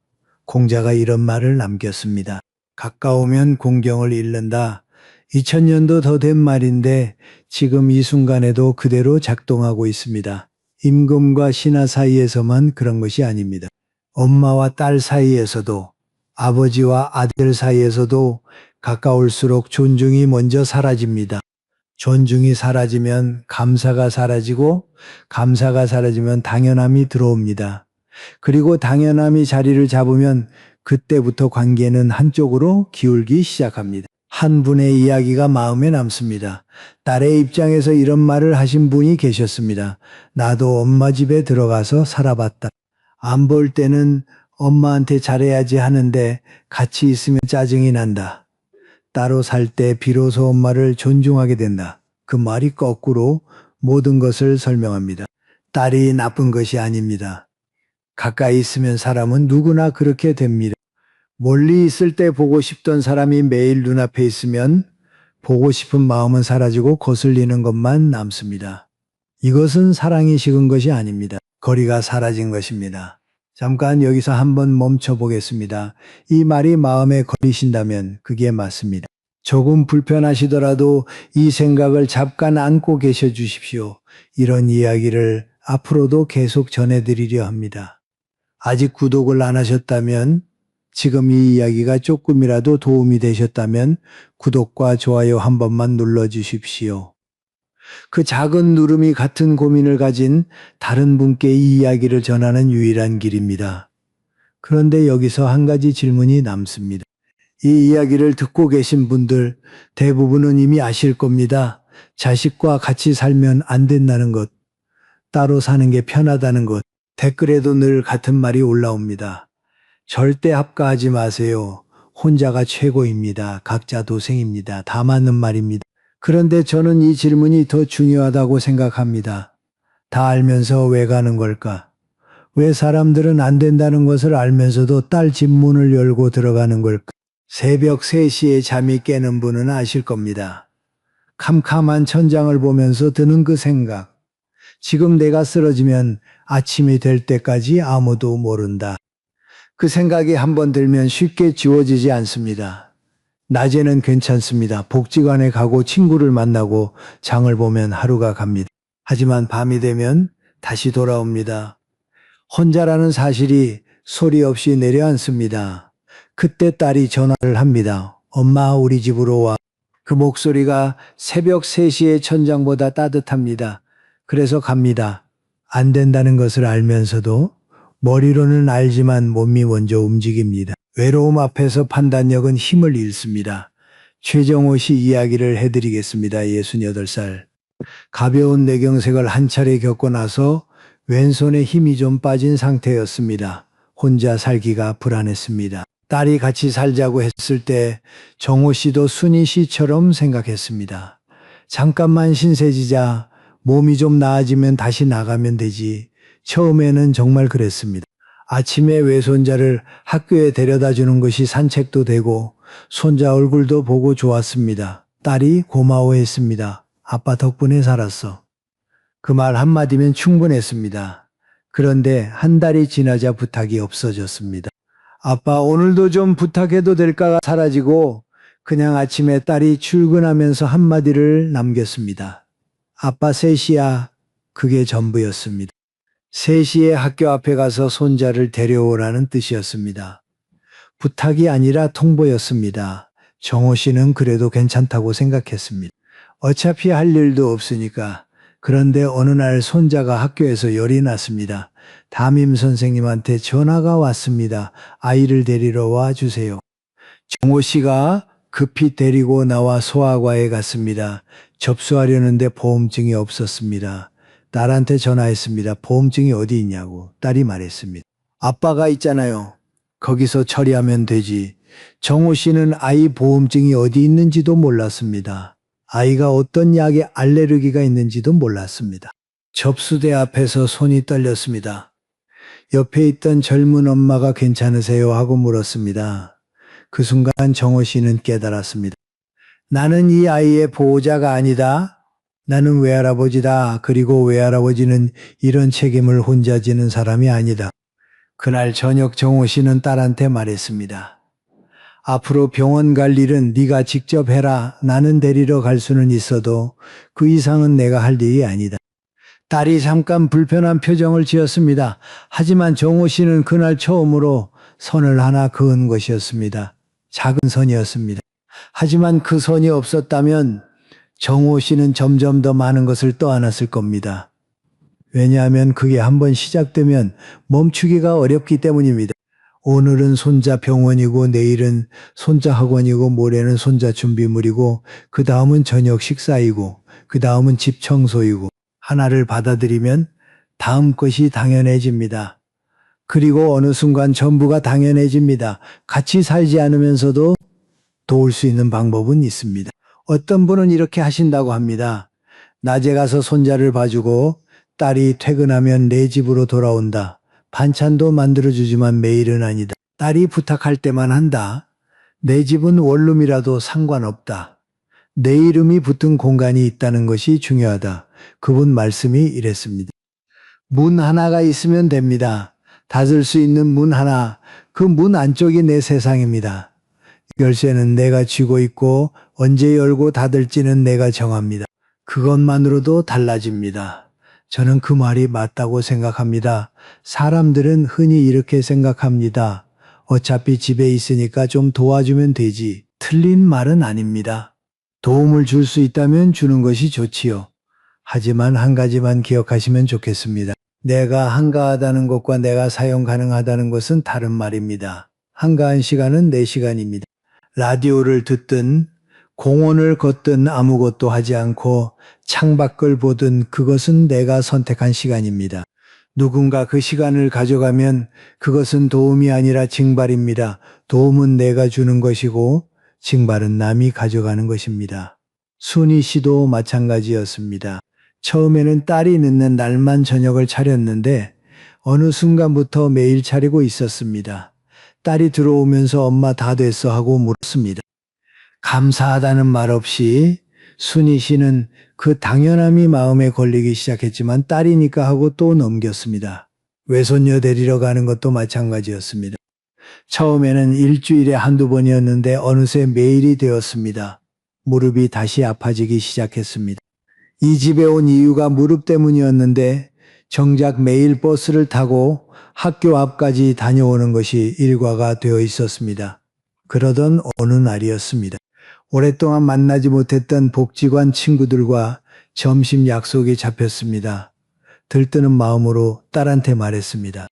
공자가 이런 말을 남겼습니다. 가까우면 공경을 잃는다. 2000년도 더 된 말인데 지금 이 순간에도 그대로 작동하고 있습니다. 임금과 신하 사이에서만 그런 것이 아닙니다. 엄마와 딸 사이에서도, 아버지와 아들 사이에서도 가까울수록 존중이 먼저 사라집니다. 존중이 사라지면 감사가 사라지고, 감사가 사라지면 당연함이 들어옵니다. 그리고 당연함이 자리를 잡으면 그때부터 관계는 한쪽으로 기울기 시작합니다. 한 분의 이야기가 마음에 남습니다. 딸의 입장에서 이런 말을 하신 분이 계셨습니다. 나도 엄마 집에 들어가서 살아봤다. 안 볼 때는 엄마한테 잘해야지 하는데 같이 있으면 짜증이 난다. 따로 살 때 비로소 엄마를 존중하게 된다. 그 말이 거꾸로 모든 것을 설명합니다. 딸이 나쁜 것이 아닙니다. 가까이 있으면 사람은 누구나 그렇게 됩니다. 멀리 있을 때 보고 싶던 사람이 매일 눈앞에 있으면 보고 싶은 마음은 사라지고 거슬리는 것만 남습니다. 이것은 사랑이 식은 것이 아닙니다. 거리가 사라진 것입니다. 잠깐 여기서 한번 멈춰 보겠습니다. 이 말이 마음에 걸리신다면 그게 맞습니다. 조금 불편하시더라도 이 생각을 잠깐 안고 계셔 주십시오. 이런 이야기를 앞으로도 계속 전해드리려 합니다. 아직 구독을 안 하셨다면, 지금 이 이야기가 조금이라도 도움이 되셨다면 구독과 좋아요 한 번만 눌러주십시오. 그 작은 누름이 같은 고민을 가진 다른 분께 이 이야기를 전하는 유일한 길입니다. 그런데 여기서 한 가지 질문이 남습니다. 이 이야기를 듣고 계신 분들 대부분은 이미 아실 겁니다. 자식과 같이 살면 안 된다는 것, 따로 사는 게 편하다는 것, 댓글에도 늘 같은 말이 올라옵니다. 절대 합가하지 마세요. 혼자가 최고입니다. 각자 도생입니다. 다 맞는 말입니다. 그런데 저는 이 질문이 더 중요하다고 생각합니다. 다 알면서 왜 가는 걸까? 왜 사람들은 안 된다는 것을 알면서도 딸 집 문을 열고 들어가는 걸까? 새벽 3시에 잠이 깨는 분은 아실 겁니다. 캄캄한 천장을 보면서 드는 그 생각. 지금 내가 쓰러지면 아침이 될 때까지 아무도 모른다. 그 생각이 한번 들면 쉽게 지워지지 않습니다. 낮에는 괜찮습니다. 복지관에 가고 친구를 만나고 장을 보면 하루가 갑니다. 하지만 밤이 되면 다시 돌아옵니다. 혼자라는 사실이 소리 없이 내려앉습니다. 그때 딸이 전화를 합니다. 엄마, 우리 집으로 와. 그 목소리가 새벽 3시의 천장보다 따뜻합니다. 그래서 갑니다. 안 된다는 것을 알면서도 머리로는 알지만 몸이 먼저 움직입니다. 외로움 앞에서 판단력은 힘을 잃습니다. 최정호 씨 이야기를 해드리겠습니다. 68살. 가벼운 뇌경색을 한 차례 겪고 나서 왼손에 힘이 좀 빠진 상태였습니다. 혼자 살기가 불안했습니다. 딸이 같이 살자고 했을 때 정호 씨도 순희 씨처럼 생각했습니다. 잠깐만 신세지자, 몸이 좀 나아지면 다시 나가면 되지. 처음에는 정말 그랬습니다. 아침에 외손자를 학교에 데려다 주는 것이 산책도 되고 손자 얼굴도 보고 좋았습니다. 딸이 고마워했습니다. 아빠 덕분에 살았어. 그 말 한마디면 충분했습니다. 그런데 한 달이 지나자 부탁이 없어졌습니다. 아빠 오늘도 좀 부탁해도 될까가 사라지고 그냥 아침에 딸이 출근하면서 한마디를 남겼습니다. 아빠 3시야. 그게 전부였습니다. 3시에 학교 앞에 가서 손자를 데려오라는 뜻이었습니다. 부탁이 아니라 통보였습니다. 정호 씨는 그래도 괜찮다고 생각했습니다. 어차피 할 일도 없으니까. 그런데 어느 날 손자가 학교에서 열이 났습니다. 담임 선생님한테 전화가 왔습니다. 아이를 데리러 와주세요. 정호 씨가 급히 데리고 나와 소아과에 갔습니다. 접수하려는데 보험증이 없었습니다. 딸한테 전화했습니다. 보험증이 어디 있냐고. 딸이 말했습니다. 아빠가 있잖아요. 거기서 처리하면 되지. 정호 씨는 아이 보험증이 어디 있는지도 몰랐습니다. 아이가 어떤 약에 알레르기가 있는지도 몰랐습니다. 접수대 앞에서 손이 떨렸습니다. 옆에 있던 젊은 엄마가 괜찮으세요? 하고 물었습니다. 그 순간 정호 씨는 깨달았습니다. 나는 이 아이의 보호자가 아니다. 나는 외할아버지다. 그리고 외할아버지는 이런 책임을 혼자 지는 사람이 아니다. 그날 저녁 정호 씨는 딸한테 말했습니다. 앞으로 병원 갈 일은 네가 직접 해라. 나는 데리러 갈 수는 있어도 그 이상은 내가 할 일이 아니다. 딸이 잠깐 불편한 표정을 지었습니다. 하지만 정호 씨는 그날 처음으로 선을 하나 그은 것이었습니다. 작은 선이었습니다. 하지만 그 선이 없었다면 정호 씨는 점점 더 많은 것을 떠안았을 겁니다. 왜냐하면 그게 한번 시작되면 멈추기가 어렵기 때문입니다. 오늘은 손자 병원이고 내일은 손자 학원이고 모레는 손자 준비물이고 그 다음은 저녁 식사이고 그 다음은 집 청소이고 하나를 받아들이면 다음 것이 당연해집니다. 그리고 어느 순간 전부가 당연해집니다. 같이 살지 않으면서도 도울 수 있는 방법은 있습니다. 어떤 분은 이렇게 하신다고 합니다. 낮에 가서 손자를 봐주고 딸이 퇴근하면 내 집으로 돌아온다. 반찬도 만들어주지만 매일은 아니다. 딸이 부탁할 때만 한다. 내 집은 원룸이라도 상관없다. 내 이름이 붙은 공간이 있다는 것이 중요하다. 그분 말씀이 이랬습니다. 문 하나가 있으면 됩니다. 닫을 수 있는 문 하나, 그 문 안쪽이 내 세상입니다. 열쇠는 내가 쥐고 있고 언제 열고 닫을지는 내가 정합니다. 그것만으로도 달라집니다. 저는 그 말이 맞다고 생각합니다. 사람들은 흔히 이렇게 생각합니다. 어차피 집에 있으니까 좀 도와주면 되지. 틀린 말은 아닙니다. 도움을 줄 수 있다면 주는 것이 좋지요. 하지만 한 가지만 기억하시면 좋겠습니다. 내가 한가하다는 것과 내가 사용 가능하다는 것은 다른 말입니다. 한가한 시간은 내 시간입니다. 라디오를 듣든 공원을 걷든 아무것도 하지 않고 창밖을 보든 그것은 내가 선택한 시간입니다. 누군가 그 시간을 가져가면 그것은 도움이 아니라 징발입니다. 도움은 내가 주는 것이고 징발은 남이 가져가는 것입니다. 순희 씨도 마찬가지였습니다. 처음에는 딸이 늦는 날만 저녁을 차렸는데 어느 순간부터 매일 차리고 있었습니다. 딸이 들어오면서 엄마 다 됐어 하고 물었습니다. 감사하다는 말 없이 순희 씨는 그 당연함이 마음에 걸리기 시작했지만 딸이니까 하고 또 넘겼습니다. 외손녀 데리러 가는 것도 마찬가지였습니다. 처음에는 일주일에 한두 번이었는데 어느새 매일이 되었습니다. 무릎이 다시 아파지기 시작했습니다. 이 집에 온 이유가 무릎 때문이었는데 정작 매일 버스를 타고 학교 앞까지 다녀오는 것이 일과가 되어 있었습니다. 그러던 어느 날이었습니다. 오랫동안 만나지 못했던 복지관 친구들과 점심 약속이 잡혔습니다. 들뜨는 마음으로 딸한테 말했습니다.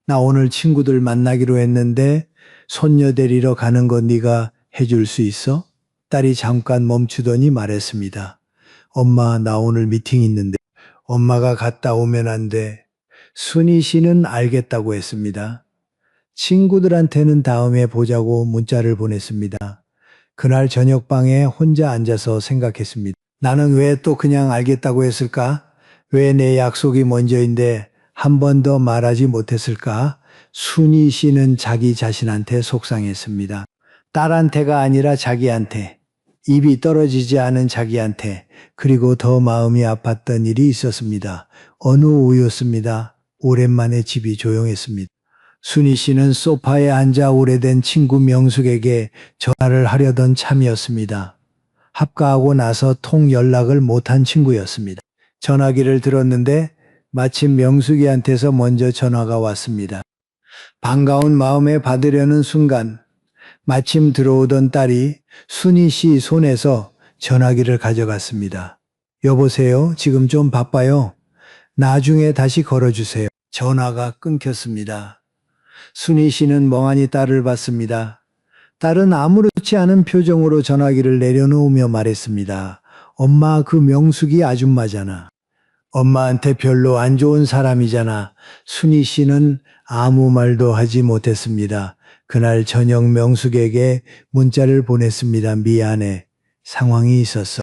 나 오늘 친구들 만나기로 했는데 손녀 데리러 가는 거 네가 해줄 수 있어? 딸이 잠깐 멈추더니 말했습니다. 엄마, 나 오늘 미팅 있는데. 엄마가 갔다 오면 안 돼. 순희 씨는 알겠다고 했습니다. 친구들한테는 다음에 보자고 문자를 보냈습니다. 그날 저녁방에 혼자 앉아서 생각했습니다. 나는 왜 또 그냥 알겠다고 했을까? 왜 내 약속이 먼저인데 한 번 더 말하지 못했을까? 순희 씨는 자기 자신한테 속상했습니다. 딸한테가 아니라 자기한테, 입이 떨어지지 않은 자기한테, 그리고 더 마음이 아팠던 일이 있었습니다. 어느 오후였습니다. 오랜만에 집이 조용했습니다. 순희 씨는 소파에 앉아 오래된 친구 명숙에게 전화를 하려던 참이었습니다. 합가하고 나서 통 연락을 못한 친구였습니다. 전화기를 들었는데 마침 명숙이한테서 먼저 전화가 왔습니다. 반가운 마음에 받으려는 순간 마침 들어오던 딸이 순희 씨 손에서 전화기를 가져갔습니다. 여보세요? 지금 좀 바빠요. 나중에 다시 걸어주세요. 전화가 끊겼습니다. 순희 씨는 멍하니 딸을 봤습니다. 딸은 아무렇지 않은 표정으로 전화기를 내려놓으며 말했습니다. 엄마, 그 명숙이 아줌마잖아. 엄마한테 별로 안 좋은 사람이잖아. 순희 씨는 아무 말도 하지 못했습니다. 그날 저녁 명숙에게 문자를 보냈습니다. 미안해. 상황이 있었어.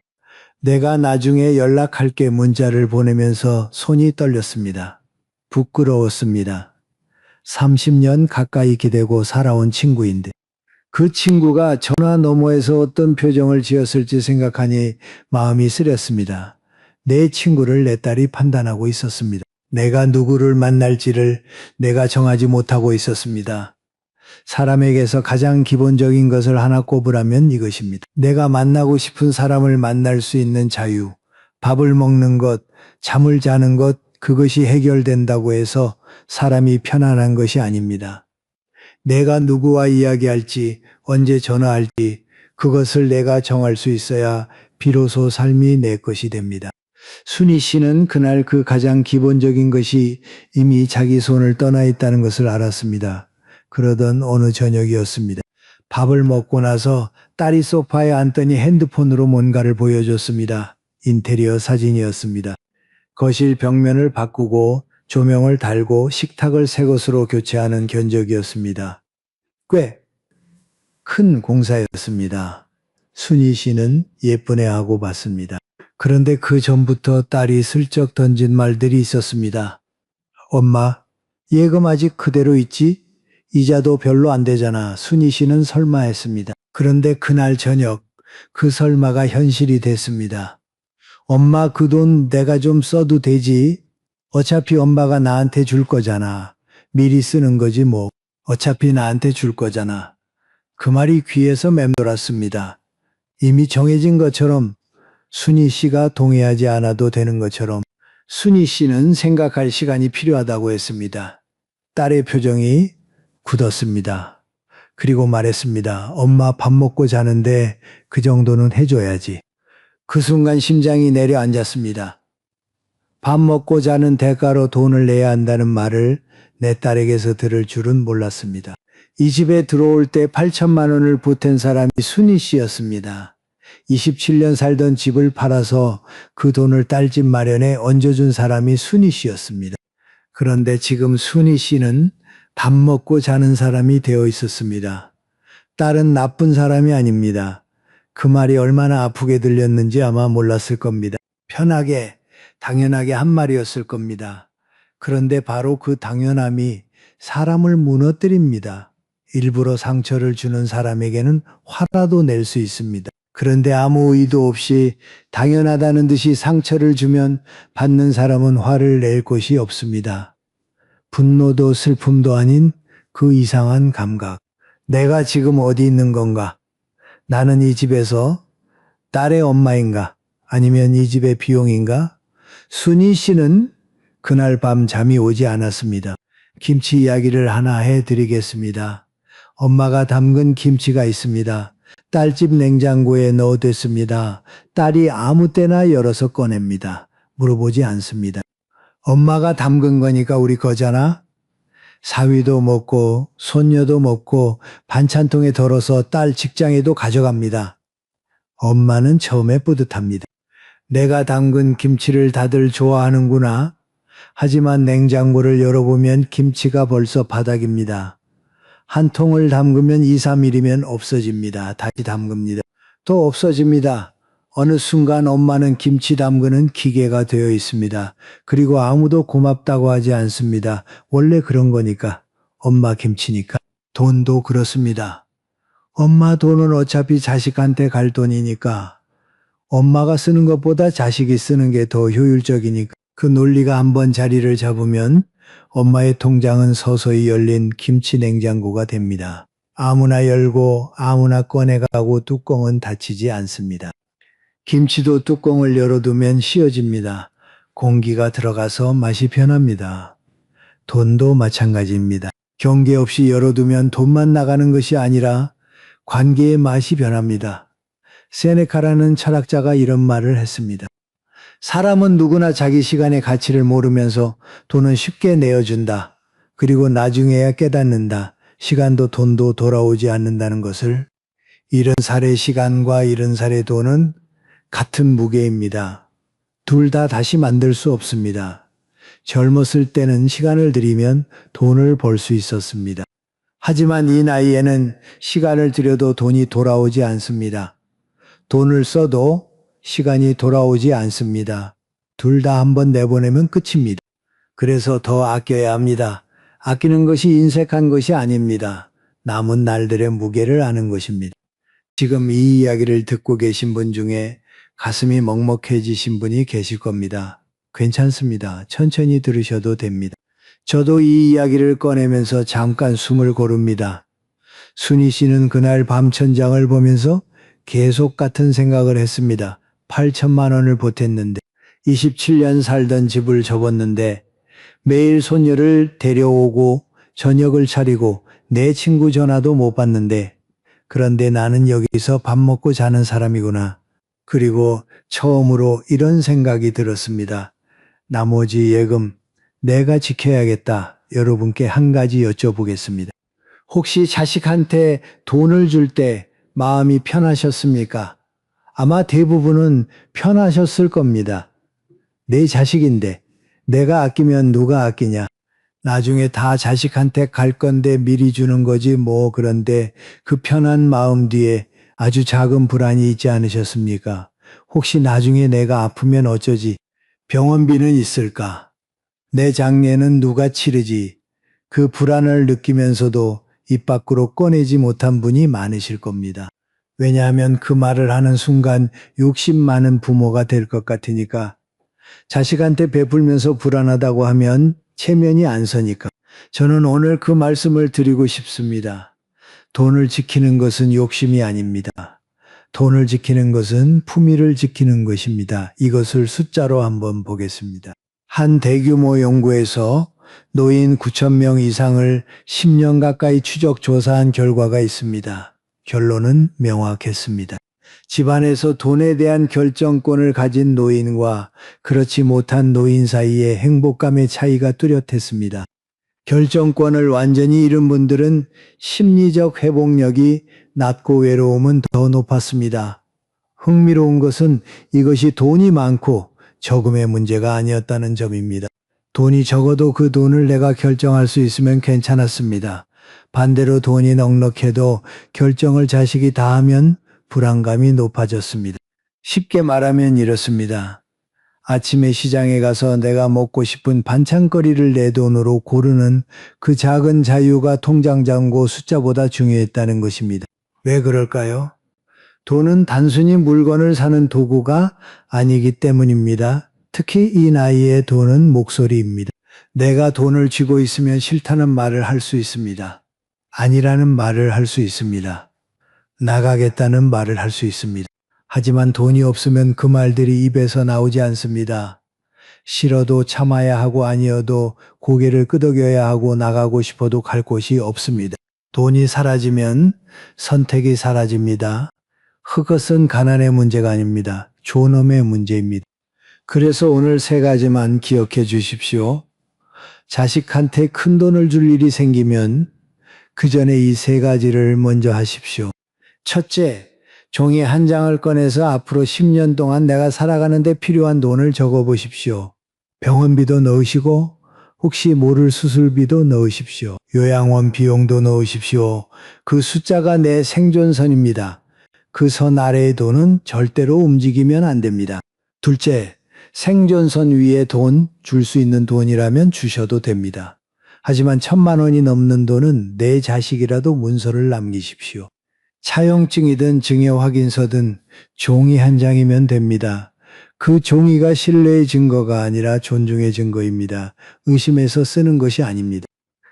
내가 나중에 연락할게. 문자를 보내면서 손이 떨렸습니다. 부끄러웠습니다. 30년 가까이 기대고 살아온 친구인데 그 친구가 전화 너머에서 어떤 표정을 지었을지 생각하니 마음이 쓰렸습니다. 내 친구를 내 딸이 판단하고 있었습니다. 내가 누구를 만날지를 내가 정하지 못하고 있었습니다. 사람에게서 가장 기본적인 것을 하나 꼽으라면 이것입니다. 내가 만나고 싶은 사람을 만날 수 있는 자유, 밥을 먹는 것, 잠을 자는 것, 그것이 해결된다고 해서 사람이 편안한 것이 아닙니다. 내가 누구와 이야기할지, 언제 전화할지, 그것을 내가 정할 수 있어야 비로소 삶이 내 것이 됩니다. 순희 씨는 그날 그 가장 기본적인 것이 이미 자기 손을 떠나 있다는 것을 알았습니다. 그러던 어느 저녁이었습니다. 밥을 먹고 나서 딸이 소파에 앉더니 핸드폰으로 뭔가를 보여줬습니다. 인테리어 사진이었습니다. 거실 벽면을 바꾸고 조명을 달고 식탁을 새 것으로 교체하는 견적이었습니다. 꽤 큰 공사였습니다. 순희 씨는 예쁘네하고 봤습니다. 그런데 그 전부터 딸이 슬쩍 던진 말들이 있었습니다. 엄마, 예금 아직 그대로 있지? 이자도 별로 안 되잖아. 순희 씨는 설마 했습니다. 그런데 그날 저녁 그 설마가 현실이 됐습니다. 엄마, 그 돈 내가 좀 써도 되지? 어차피 엄마가 나한테 줄 거잖아. 미리 쓰는 거지 뭐. 어차피 나한테 줄 거잖아. 그 말이 귀에서 맴돌았습니다. 이미 정해진 것처럼 순희 씨가 동의하지 않아도 되는 것처럼 순희 씨는 생각할 시간이 필요하다고 했습니다. 딸의 표정이 굳었습니다. 그리고 말했습니다. 엄마, 밥 먹고 자는데 그 정도는 해줘야지. 그 순간 심장이 내려앉았습니다. 밥 먹고 자는 대가로 돈을 내야 한다는 말을 내 딸에게서 들을 줄은 몰랐습니다. 이 집에 들어올 때 8천만 원을 보탠 사람이 순희 씨였습니다. 27년 살던 집을 팔아서 그 돈을 딸집 마련에 얹어준 사람이 순희 씨였습니다. 그런데 지금 순희 씨는 밥 먹고 자는 사람이 되어 있었습니다. 딸은 나쁜 사람이 아닙니다. 그 말이 얼마나 아프게 들렸는지 아마 몰랐을 겁니다. 편하게, 당연하게 한 말이었을 겁니다. 그런데 바로 그 당연함이 사람을 무너뜨립니다. 일부러 상처를 주는 사람에게는 화라도 낼 수 있습니다. 그런데 아무 의도 없이 당연하다는 듯이 상처를 주면 받는 사람은 화를 낼 곳이 없습니다. 분노도 슬픔도 아닌 그 이상한 감각. 내가 지금 어디 있는 건가? 나는 이 집에서 딸의 엄마인가? 아니면 이 집의 비용인가? 순희 씨는 그날 밤 잠이 오지 않았습니다. 김치 이야기를 하나 해드리겠습니다. 엄마가 담근 김치가 있습니다. 딸집 냉장고에 넣어뒀습니다. 딸이 아무 때나 열어서 꺼냅니다. 물어보지 않습니다. 엄마가 담근 거니까 우리 거잖아? 사위도 먹고 손녀도 먹고 반찬통에 덜어서 딸 직장에도 가져갑니다. 엄마는 처음에 뿌듯합니다. 내가 담근 김치를 다들 좋아하는구나. 하지만 냉장고를 열어보면 김치가 벌써 바닥입니다. 한 통을 담그면 2, 3일이면 없어집니다. 다시 담급니다. 또 없어집니다. 어느 순간 엄마는 김치 담그는 기계가 되어 있습니다. 그리고 아무도 고맙다고 하지 않습니다. 원래 그런 거니까. 엄마 김치니까. 돈도 그렇습니다. 엄마 돈은 어차피 자식한테 갈 돈이니까. 엄마가 쓰는 것보다 자식이 쓰는 게 더 효율적이니까. 그 논리가 한번 자리를 잡으면 엄마의 통장은 서서히 열린 김치 냉장고가 됩니다. 아무나 열고 아무나 꺼내가고 뚜껑은 닫히지 않습니다. 김치도 뚜껑을 열어두면 씌어집니다. 공기가 들어가서 맛이 변합니다. 돈도 마찬가지입니다. 경계 없이 열어두면 돈만 나가는 것이 아니라 관계의 맛이 변합니다. 세네카라는 철학자가 이런 말을 했습니다. 사람은 누구나 자기 시간의 가치를 모르면서 돈은 쉽게 내어준다. 그리고 나중에야 깨닫는다. 시간도 돈도 돌아오지 않는다는 것을. 70살의 시간과 70살의 돈은 같은 무게입니다. 둘 다 다시 만들 수 없습니다. 젊었을 때는 시간을 들이면 돈을 벌 수 있었습니다. 하지만 이 나이에는 시간을 들여도 돈이 돌아오지 않습니다. 돈을 써도 시간이 돌아오지 않습니다. 둘 다 한번 내보내면 끝입니다. 그래서 더 아껴야 합니다. 아끼는 것이 인색한 것이 아닙니다. 남은 날들의 무게를 아는 것입니다. 지금 이 이야기를 듣고 계신 분 중에 가슴이 먹먹해지신 분이 계실 겁니다. 괜찮습니다. 천천히 들으셔도 됩니다. 저도 이 이야기를 꺼내면서 잠깐 숨을 고릅니다. 순희 씨는 그날 밤천장을 보면서 계속 같은 생각을 했습니다. 8천만 원을 보탰는데 27년 살던 집을 접었는데 매일 손녀를 데려오고 저녁을 차리고 내 친구 전화도 못 받는데 그런데 나는 여기서 밥 먹고 자는 사람이구나. 그리고 처음으로 이런 생각이 들었습니다. 나머지 예금 내가 지켜야겠다. 여러분께 한 가지 여쭤보겠습니다. 혹시 자식한테 돈을 줄 때 마음이 편하셨습니까? 아마 대부분은 편하셨을 겁니다. 내 자식인데 내가 아끼면 누가 아끼냐? 나중에 다 자식한테 갈 건데 미리 주는 거지 뭐. 그런데 그 편한 마음 뒤에 아주 작은 불안이 있지 않으셨습니까? 혹시 나중에 내가 아프면 어쩌지? 병원비는 있을까? 내 장례는 누가 치르지? 그 불안을 느끼면서도 입 밖으로 꺼내지 못한 분이 많으실 겁니다. 왜냐하면 그 말을 하는 순간 욕심 많은 부모가 될 것 같으니까. 자식한테 베풀면서 불안하다고 하면 체면이 안 서니까. 저는 오늘 그 말씀을 드리고 싶습니다. 돈을 지키는 것은 욕심이 아닙니다. 돈을 지키는 것은 품위를 지키는 것입니다. 이것을 숫자로 한번 보겠습니다. 한 대규모 연구에서 노인 9천 명 이상을 10년 가까이 추적 조사한 결과가 있습니다. 결론은 명확했습니다. 집안에서 돈에 대한 결정권을 가진 노인과 그렇지 못한 노인 사이의 행복감의 차이가 뚜렷했습니다. 결정권을 완전히 잃은 분들은 심리적 회복력이 낮고 외로움은 더 높았습니다. 흥미로운 것은 이것이 돈이 많고 적음의 문제가 아니었다는 점입니다. 돈이 적어도 그 돈을 내가 결정할 수 있으면 괜찮았습니다. 반대로 돈이 넉넉해도 결정을 자식이 다 하면 불안감이 높아졌습니다. 쉽게 말하면 이렇습니다. 아침에 시장에 가서 내가 먹고 싶은 반찬거리를 내 돈으로 고르는 그 작은 자유가 통장 잔고 숫자보다 중요했다는 것입니다. 왜 그럴까요? 돈은 단순히 물건을 사는 도구가 아니기 때문입니다. 특히 이 나이에 돈은 목소리입니다. 내가 돈을 쥐고 있으면 싫다는 말을 할 수 있습니다. 아니라는 말을 할 수 있습니다. 나가겠다는 말을 할 수 있습니다. 하지만 돈이 없으면 그 말들이 입에서 나오지 않습니다. 싫어도 참아야 하고 아니어도 고개를 끄덕여야 하고 나가고 싶어도 갈 곳이 없습니다. 돈이 사라지면 선택이 사라집니다. 그것은 가난의 문제가 아닙니다. 존엄의 문제입니다. 그래서 오늘 세 가지만 기억해 주십시오. 자식한테 큰 돈을 줄 일이 생기면 그 전에 이 세 가지를 먼저 하십시오. 첫째, 종이 한 장을 꺼내서 앞으로 10년 동안 내가 살아가는데 필요한 돈을 적어 보십시오. 병원비도 넣으시고 혹시 모를 수술비도 넣으십시오. 요양원 비용도 넣으십시오. 그 숫자가 내 생존선입니다. 그 선 아래의 돈은 절대로 움직이면 안 됩니다. 둘째, 생존선 위에 돈, 줄 수 있는 돈이라면 주셔도 됩니다. 하지만 1,000만 원이 넘는 돈은 내 자식이라도 문서를 남기십시오. 차용증이든 증여확인서든 종이 한 장이면 됩니다. 그 종이가 신뢰의 증거가 아니라 존중의 증거입니다. 의심해서 쓰는 것이 아닙니다.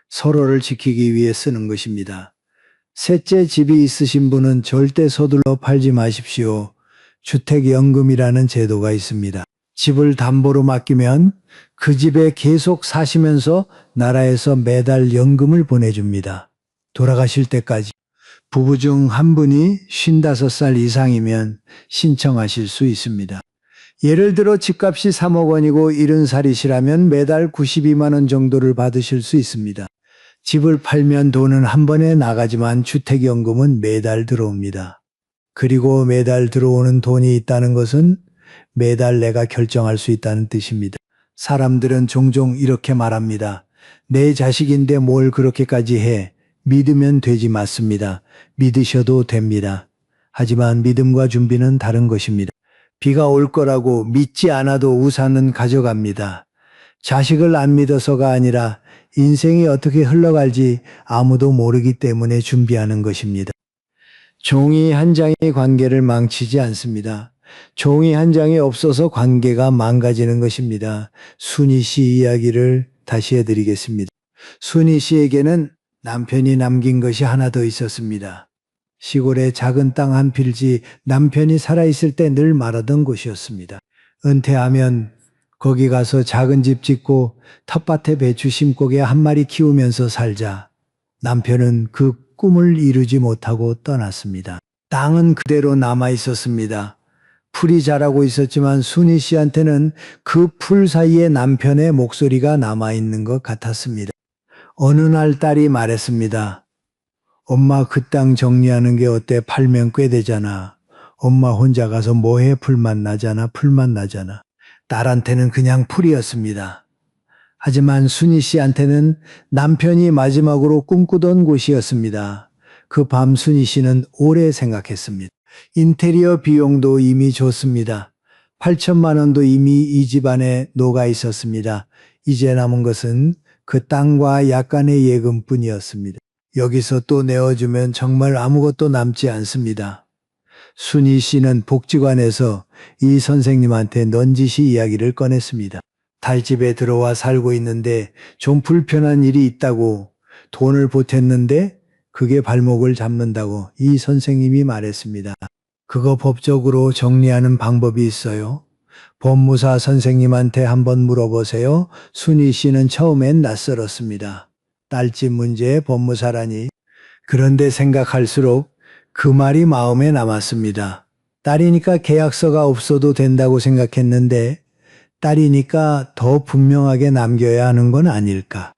서로를 지키기 위해 쓰는 것입니다. 셋째, 집이 있으신 분은 절대 서둘러 팔지 마십시오. 주택연금이라는 제도가 있습니다. 집을 담보로 맡기면 그 집에 계속 사시면서 나라에서 매달 연금을 보내줍니다. 돌아가실 때까지. 부부 중 한 분이 55살 이상이면 신청하실 수 있습니다. 예를 들어 집값이 3억 원이고 70살이시라면 매달 92만 원 정도를 받으실 수 있습니다. 집을 팔면 돈은 한 번에 나가지만 주택연금은 매달 들어옵니다. 그리고 매달 들어오는 돈이 있다는 것은 매달 내가 결정할 수 있다는 뜻입니다. 사람들은 종종 이렇게 말합니다. 내 자식인데 뭘 그렇게까지 해? 믿으면 되지. 맞습니다. 믿으셔도 됩니다. 하지만 믿음과 준비는 다른 것입니다. 비가 올 거라고 믿지 않아도 우산은 가져갑니다. 자식을 안 믿어서가 아니라 인생이 어떻게 흘러갈지 아무도 모르기 때문에 준비하는 것입니다. 종이 한 장이 관계를 망치지 않습니다. 종이 한 장이 없어서 관계가 망가지는 것입니다. 순희 씨 이야기를 다시 해드리겠습니다. 순희 씨에게는 남편이 남긴 것이 하나 더 있었습니다. 시골의 작은 땅 한 필지, 남편이 살아있을 때 늘 말하던 곳이었습니다. 은퇴하면 거기 가서 작은 집 짓고 텃밭에 배추 심고 개 한 마리 키우면서 살자. 남편은 그 꿈을 이루지 못하고 떠났습니다. 땅은 그대로 남아 있었습니다. 풀이 자라고 있었지만 순희 씨한테는 그 풀 사이에 남편의 목소리가 남아있는 것 같았습니다. 어느 날 딸이 말했습니다. 엄마, 그 땅 정리하는 게 어때? 팔면 꽤 되잖아. 엄마 혼자 가서 뭐해? 풀만 나잖아. 딸한테는 그냥 풀이었습니다. 하지만 순희 씨한테는 남편이 마지막으로 꿈꾸던 곳이었습니다. 그 밤 순희 씨는 오래 생각했습니다. 인테리어 비용도 이미 줬습니다. 8천만 원도 이미 이 집안에 녹아 있었습니다. 이제 남은 것은 그 땅과 약간의 예금뿐이었습니다. 여기서 또 내어주면 정말 아무것도 남지 않습니다. 순희 씨는 복지관에서 이 선생님한테 넌지시 이야기를 꺼냈습니다. 달집에 들어와 살고 있는데 좀 불편한 일이 있다고, 돈을 보탰는데 그게 발목을 잡는다고 이 선생님이 말했습니다. 그거 법적으로 정리하는 방법이 있어요. 법무사 선생님한테 한번 물어보세요. 순희 씨는 처음엔 낯설었습니다. 딸집 문제에 법무사라니. 그런데 생각할수록 그 말이 마음에 남았습니다. 딸이니까 계약서가 없어도 된다고 생각했는데 딸이니까 더 분명하게 남겨야 하는 건 아닐까.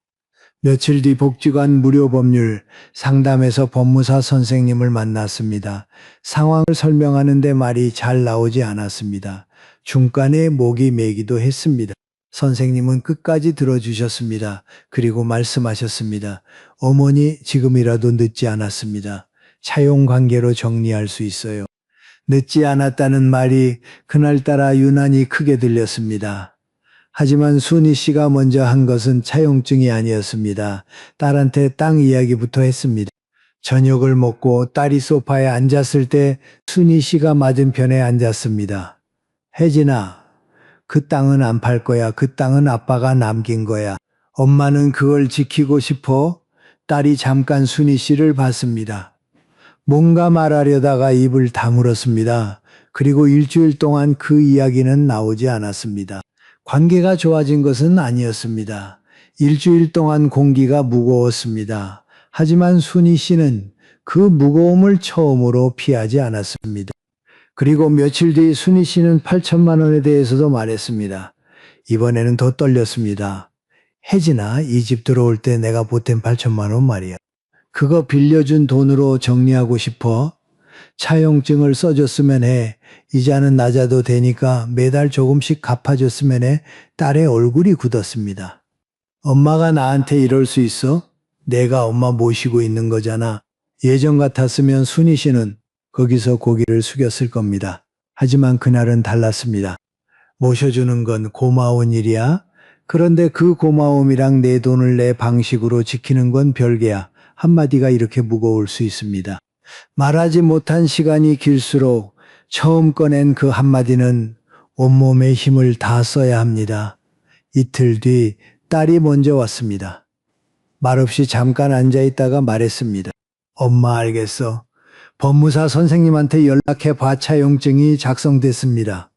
며칠 뒤 복지관 무료법률 상담에서 법무사 선생님을 만났습니다. 상황을 설명하는데 말이 잘 나오지 않았습니다. 중간에 목이 메기도 했습니다. 선생님은 끝까지 들어주셨습니다. 그리고 말씀하셨습니다. 어머니, 지금이라도 늦지 않았습니다. 차용관계로 정리할 수 있어요. 늦지 않았다는 말이 그날따라 유난히 크게 들렸습니다. 하지만 순희 씨가 먼저 한 것은 차용증이 아니었습니다. 딸한테 땅 이야기부터 했습니다. 저녁을 먹고 딸이 소파에 앉았을 때 순희 씨가 맞은편에 앉았습니다. 혜진아, 그 땅은 안 팔 거야. 그 땅은 아빠가 남긴 거야. 엄마는 그걸 지키고 싶어. 딸이 잠깐 순희 씨를 봤습니다. 뭔가 말하려다가 입을 다물었습니다. 그리고 일주일 동안 그 이야기는 나오지 않았습니다. 관계가 좋아진 것은 아니었습니다. 일주일 동안 공기가 무거웠습니다. 하지만 순희 씨는 그 무거움을 처음으로 피하지 않았습니다. 그리고 며칠 뒤 순희 씨는 8천만 원에 대해서도 말했습니다. 이번에는 더 떨렸습니다. 혜진아, 이 집 들어올 때 내가 보탠 8천만 원 말이야. 그거 빌려준 돈으로 정리하고 싶어? 차용증을 써줬으면 해. 이자는 낮아도 되니까 매달 조금씩 갚아줬으면 해. 딸의 얼굴이 굳었습니다. 엄마가 나한테 이럴 수 있어? 내가 엄마 모시고 있는 거잖아. 예전 같았으면 순희 씨는 거기서 고개를 숙였을 겁니다. 하지만 그날은 달랐습니다. 모셔주는 건 고마운 일이야. 그런데 그 고마움이랑 내 돈을 내 방식으로 지키는 건 별개야. 한마디가 이렇게 무거울 수 있습니다. 말하지 못한 시간이 길수록 처음 꺼낸 그 한마디는 온몸의 힘을 다 써야 합니다. 이틀 뒤 딸이 먼저 왔습니다. 말없이 잠깐 앉아있다가 말했습니다. 엄마 알겠어. 법무사 선생님한테 연락해 봐. 차용증이 작성됐습니다.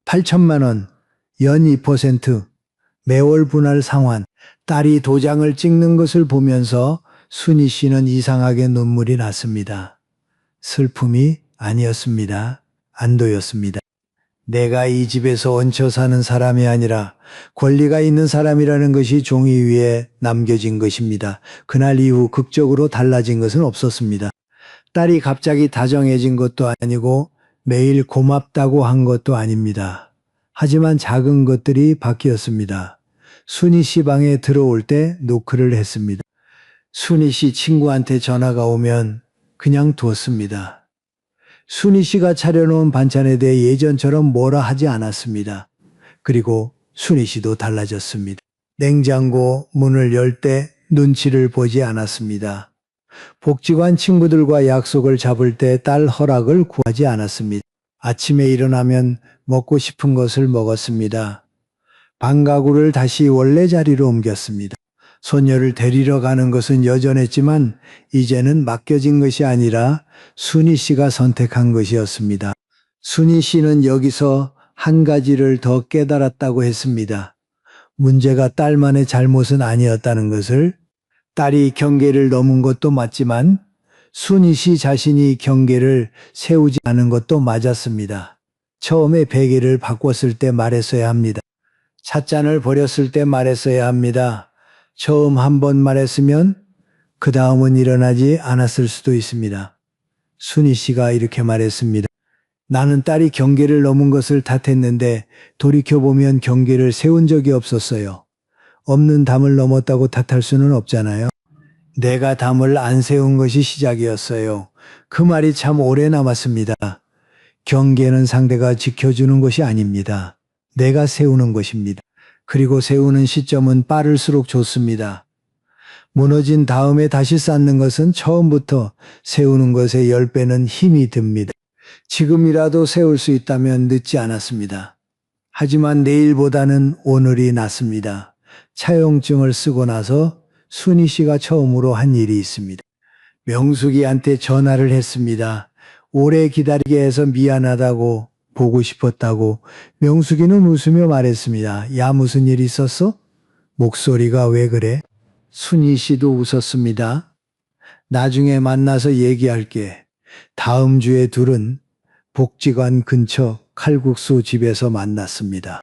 8천만 원, 연 2%, 매월 분할 상환. 딸이 도장을 찍는 것을 보면서 순희 씨는 이상하게 눈물이 났습니다. 슬픔이 아니었습니다. 안도였습니다. 내가 이 집에서 얹혀 사는 사람이 아니라 권리가 있는 사람이라는 것이 종이 위에 남겨진 것입니다. 그날 이후 극적으로 달라진 것은 없었습니다. 딸이 갑자기 다정해진 것도 아니고 매일 고맙다고 한 것도 아닙니다. 하지만 작은 것들이 바뀌었습니다. 순희 씨 방에 들어올 때 노크를 했습니다. 순희 씨 친구한테 전화가 오면 그냥 두었습니다. 순희 씨가 차려놓은 반찬에 대해 예전처럼 뭐라 하지 않았습니다. 그리고 순희 씨도 달라졌습니다. 냉장고 문을 열 때 눈치를 보지 않았습니다. 복지관 친구들과 약속을 잡을 때 딸 허락을 구하지 않았습니다. 아침에 일어나면 먹고 싶은 것을 먹었습니다. 방가구를 다시 원래 자리로 옮겼습니다. 소녀를 데리러 가는 것은 여전했지만 이제는 맡겨진 것이 아니라 순희 씨가 선택한 것이었습니다. 순희 씨는 여기서 한 가지를 더 깨달았다고 했습니다. 문제가 딸만의 잘못은 아니었다는 것을. 딸이 경계를 넘은 것도 맞지만 순희 씨 자신이 경계를 세우지 않은 것도 맞았습니다. 처음에 베개를 바꿨을 때 말했어야 합니다. 찻잔을 버렸을 때 말했어야 합니다. 처음 한 번 말했으면 그 다음은 일어나지 않았을 수도 있습니다. 순희 씨가 이렇게 말했습니다. 나는 딸이 경계를 넘은 것을 탓했는데 돌이켜보면 경계를 세운 적이 없었어요. 없는 담을 넘었다고 탓할 수는 없잖아요. 내가 담을 안 세운 것이 시작이었어요. 그 말이 참 오래 남았습니다. 경계는 상대가 지켜주는 것이 아닙니다. 내가 세우는 것입니다. 그리고 세우는 시점은 빠를수록 좋습니다. 무너진 다음에 다시 쌓는 것은 처음부터 세우는 것에 10배는 힘이 듭니다. 지금이라도 세울 수 있다면 늦지 않았습니다. 하지만 내일보다는 오늘이 낫습니다. 차용증을 쓰고 나서 순희 씨가 처음으로 한 일이 있습니다. 명숙이한테 전화를 했습니다. 오래 기다리게 해서 미안하다고, 보고 싶었다고. 명숙이는 웃으며 말했습니다. 야, 무슨 일 있었어? 목소리가 왜 그래? 순희 씨도 웃었습니다. 나중에 만나서 얘기할게. 다음 주에 둘은 복지관 근처 칼국수 집에서 만났습니다.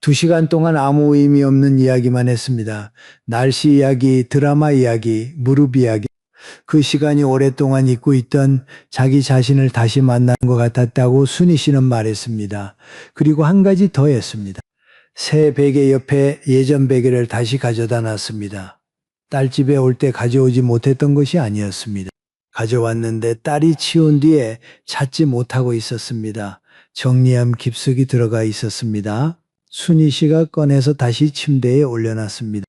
2시간 동안 아무 의미 없는 이야기만 했습니다. 날씨 이야기, 드라마 이야기, 무릎 이야기. 그 시간이 오랫동안 잊고 있던 자기 자신을 다시 만난 것 같았다고 순희 씨는 말했습니다. 그리고 한 가지 더 했습니다. 새 베개 옆에 예전 베개를 다시 가져다 놨습니다. 딸 집에 올 때 가져오지 못했던 것이 아니었습니다. 가져왔는데 딸이 치운 뒤에 찾지 못하고 있었습니다. 정리함 깊숙이 들어가 있었습니다. 순희 씨가 꺼내서 다시 침대에 올려놨습니다.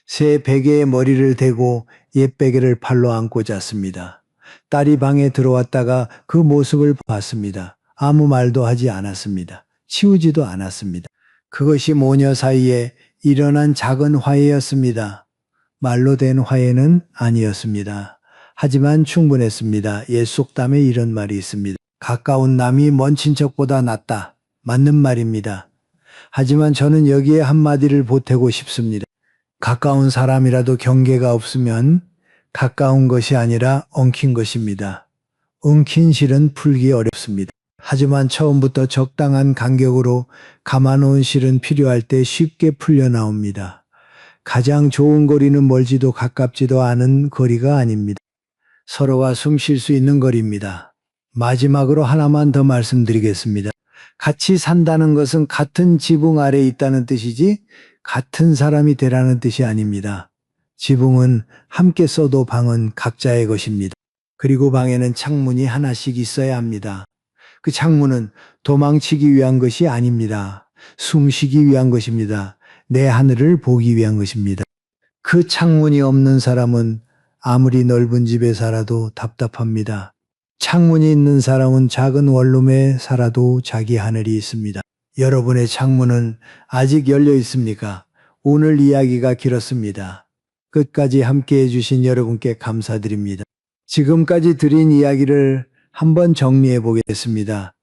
새 베개에 머리를 대고 옛 베개를 팔로 안고 잤습니다. 딸이 방에 들어왔다가 그 모습을 봤습니다. 아무 말도 하지 않았습니다. 치우지도 않았습니다. 그것이 모녀 사이에 일어난 작은 화해였습니다. 말로 된 화해는 아니었습니다. 하지만 충분했습니다. 옛 속담에 이런 말이 있습니다. 가까운 남이 먼 친척보다 낫다. 맞는 말입니다. 하지만 저는 여기에 한마디를 보태고 싶습니다. 가까운 사람이라도 경계가 없으면 가까운 것이 아니라 엉킨 것입니다. 엉킨 실은 풀기 어렵습니다. 하지만 처음부터 적당한 간격으로 감아놓은 실은 필요할 때 쉽게 풀려 나옵니다. 가장 좋은 거리는 멀지도 가깝지도 않은 거리가 아닙니다. 서로가 숨 쉴 수 있는 거리입니다. 마지막으로 하나만 더 말씀드리겠습니다. 같이 산다는 것은 같은 지붕 아래에 있다는 뜻이지 같은 사람이 되라는 뜻이 아닙니다. 지붕은 함께 써도 방은 각자의 것입니다. 그리고 방에는 창문이 하나씩 있어야 합니다. 그 창문은 도망치기 위한 것이 아닙니다. 숨쉬기 위한 것입니다. 내 하늘을 보기 위한 것입니다. 그 창문이 없는 사람은 아무리 넓은 집에 살아도 답답합니다. 창문이 있는 사람은 작은 원룸에 살아도 자기 하늘이 있습니다. 여러분의 창문은 아직 열려 있습니까? 오늘 이야기가 길었습니다. 끝까지 함께 해주신 여러분께 감사드립니다. 지금까지 드린 이야기를 한번 정리해 보겠습니다.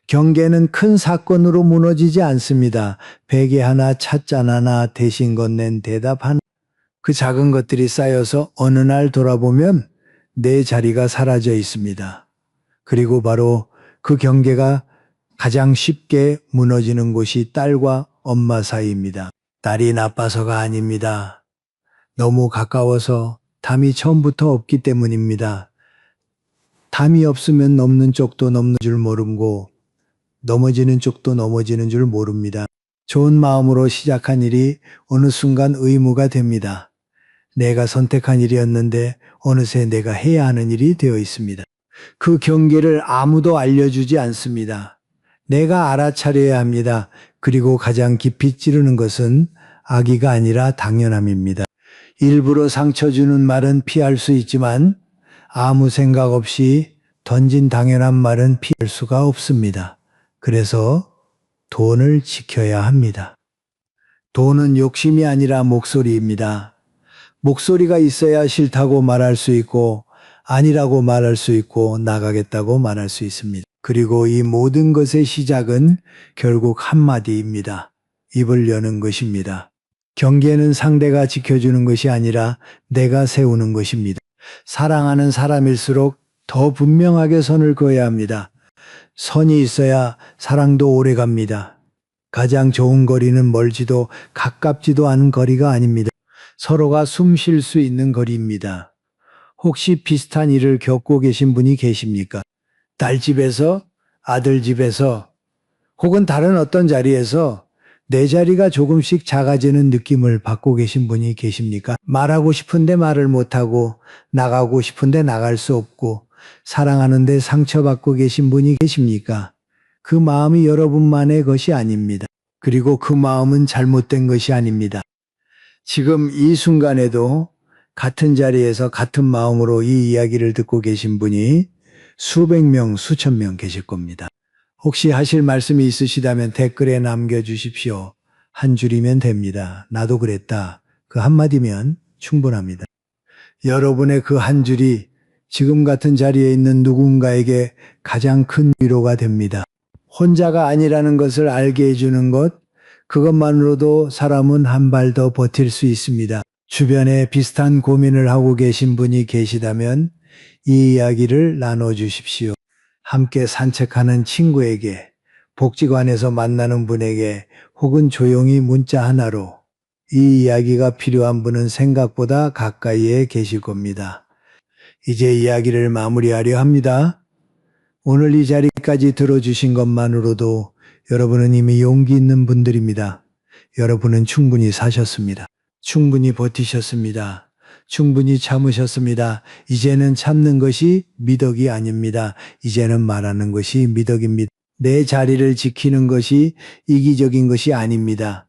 경계는 큰 사건으로 무너지지 않습니다. 베개 하나, 찻잔 하나, 대신 건넨 대답 하나. 그 작은 것들이 쌓여서 어느 날 돌아보면 내 자리가 사라져 있습니다. 그리고 바로 그 경계가 가장 쉽게 무너지는 곳이 딸과 엄마 사이입니다. 딸이 나빠서가 아닙니다. 너무 가까워서 담이 처음부터 없기 때문입니다. 담이 없으면 넘는 쪽도 넘는 줄 모르고 넘어지는 쪽도 넘어지는 줄 모릅니다. 좋은 마음으로 시작한 일이 어느 순간 의무가 됩니다. 내가 선택한 일이었는데 어느새 내가 해야 하는 일이 되어 있습니다. 그 경계를 아무도 알려주지 않습니다. 내가 알아차려야 합니다. 그리고 가장 깊이 찌르는 것은 악의가 아니라 당연함입니다. 일부러 상처 주는 말은 피할 수 있지만 아무 생각 없이 던진 당연한 말은 피할 수가 없습니다. 그래서 돈을 지켜야 합니다. 돈은 욕심이 아니라 목소리입니다. 목소리가 있어야 싫다고 말할 수 있고 아니라고 말할 수 있고 나가겠다고 말할 수 있습니다. 그리고 이 모든 것의 시작은 결국 한마디입니다. 입을 여는 것입니다. 경계는 상대가 지켜주는 것이 아니라 내가 세우는 것입니다. 사랑하는 사람일수록 더 분명하게 선을 그어야 합니다. 선이 있어야 사랑도 오래 갑니다. 가장 좋은 거리는 멀지도 가깝지도 않은 거리가 아닙니다. 서로가 숨 쉴 수 있는 거리입니다. 혹시 비슷한 일을 겪고 계신 분이 계십니까? 딸 집에서, 아들 집에서, 혹은 다른 어떤 자리에서 내 자리가 조금씩 작아지는 느낌을 받고 계신 분이 계십니까? 말하고 싶은데 말을 못하고, 나가고 싶은데 나갈 수 없고, 사랑하는데 상처받고 계신 분이 계십니까? 그 마음이 여러분만의 것이 아닙니다. 그리고 그 마음은 잘못된 것이 아닙니다. 지금 이 순간에도 같은 자리에서 같은 마음으로 이 이야기를 듣고 계신 분이 수백 명, 수천 명 계실 겁니다. 혹시 하실 말씀이 있으시다면 댓글에 남겨주십시오. 한 줄이면 됩니다. 나도 그랬다. 그 한마디면 충분합니다. 여러분의 그 한 줄이 지금 같은 자리에 있는 누군가에게 가장 큰 위로가 됩니다. 혼자가 아니라는 것을 알게 해주는 것, 그것만으로도 사람은 한 발 더 버틸 수 있습니다. 주변에 비슷한 고민을 하고 계신 분이 계시다면 이 이야기를 나눠주십시오. 함께 산책하는 친구에게, 복지관에서 만나는 분에게, 혹은 조용히 문자 하나로 이 이야기가 필요한 분은 생각보다 가까이에 계실 겁니다. 이제 이야기를 마무리하려 합니다. 오늘 이 자리까지 들어주신 것만으로도 여러분은 이미 용기 있는 분들입니다. 여러분은 충분히 사셨습니다. 충분히 버티셨습니다. 충분히 참으셨습니다. 이제는 참는 것이 미덕이 아닙니다. 이제는 말하는 것이 미덕입니다. 내 자리를 지키는 것이 이기적인 것이 아닙니다.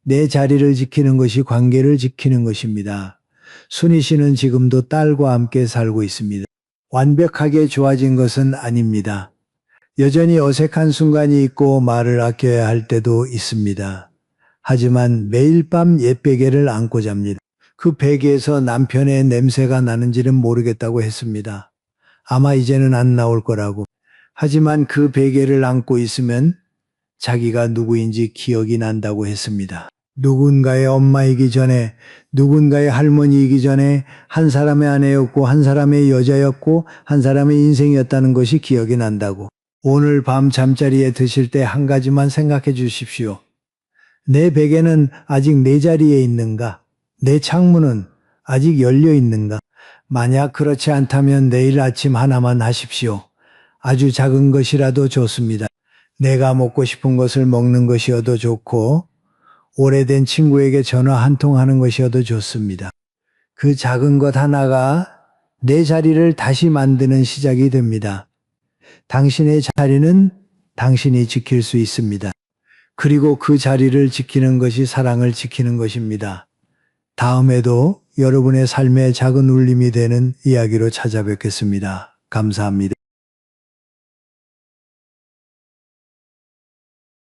내 자리를 지키는 것이 관계를 지키는 것입니다. 순희 씨는 지금도 딸과 함께 살고 있습니다. 완벽하게 좋아진 것은 아닙니다. 여전히 어색한 순간이 있고 말을 아껴야 할 때도 있습니다. 하지만 매일 밤 옛 베개를 안고 잡니다. 그 베개에서 남편의 냄새가 나는지는 모르겠다고 했습니다. 아마 이제는 안 나올 거라고. 하지만 그 베개를 안고 있으면 자기가 누구인지 기억이 난다고 했습니다. 누군가의 엄마이기 전에, 누군가의 할머니이기 전에 한 사람의 아내였고 한 사람의 여자였고 한 사람의 인생이었다는 것이 기억이 난다고. 오늘 밤 잠자리에 드실 때 한 가지만 생각해 주십시오. 내 베개는 아직 내 자리에 있는가? 내 창문은 아직 열려 있는가? 만약 그렇지 않다면 내일 아침 하나만 하십시오. 아주 작은 것이라도 좋습니다. 내가 먹고 싶은 것을 먹는 것이어도 좋고 오래된 친구에게 전화 한 통 하는 것이어도 좋습니다. 그 작은 것 하나가 내 자리를 다시 만드는 시작이 됩니다. 당신의 자리는 당신이 지킬 수 있습니다. 그리고 그 자리를 지키는 것이 사랑을 지키는 것입니다. 다음에도 여러분의 삶의 작은 울림이 되는 이야기로 찾아뵙겠습니다. 감사합니다.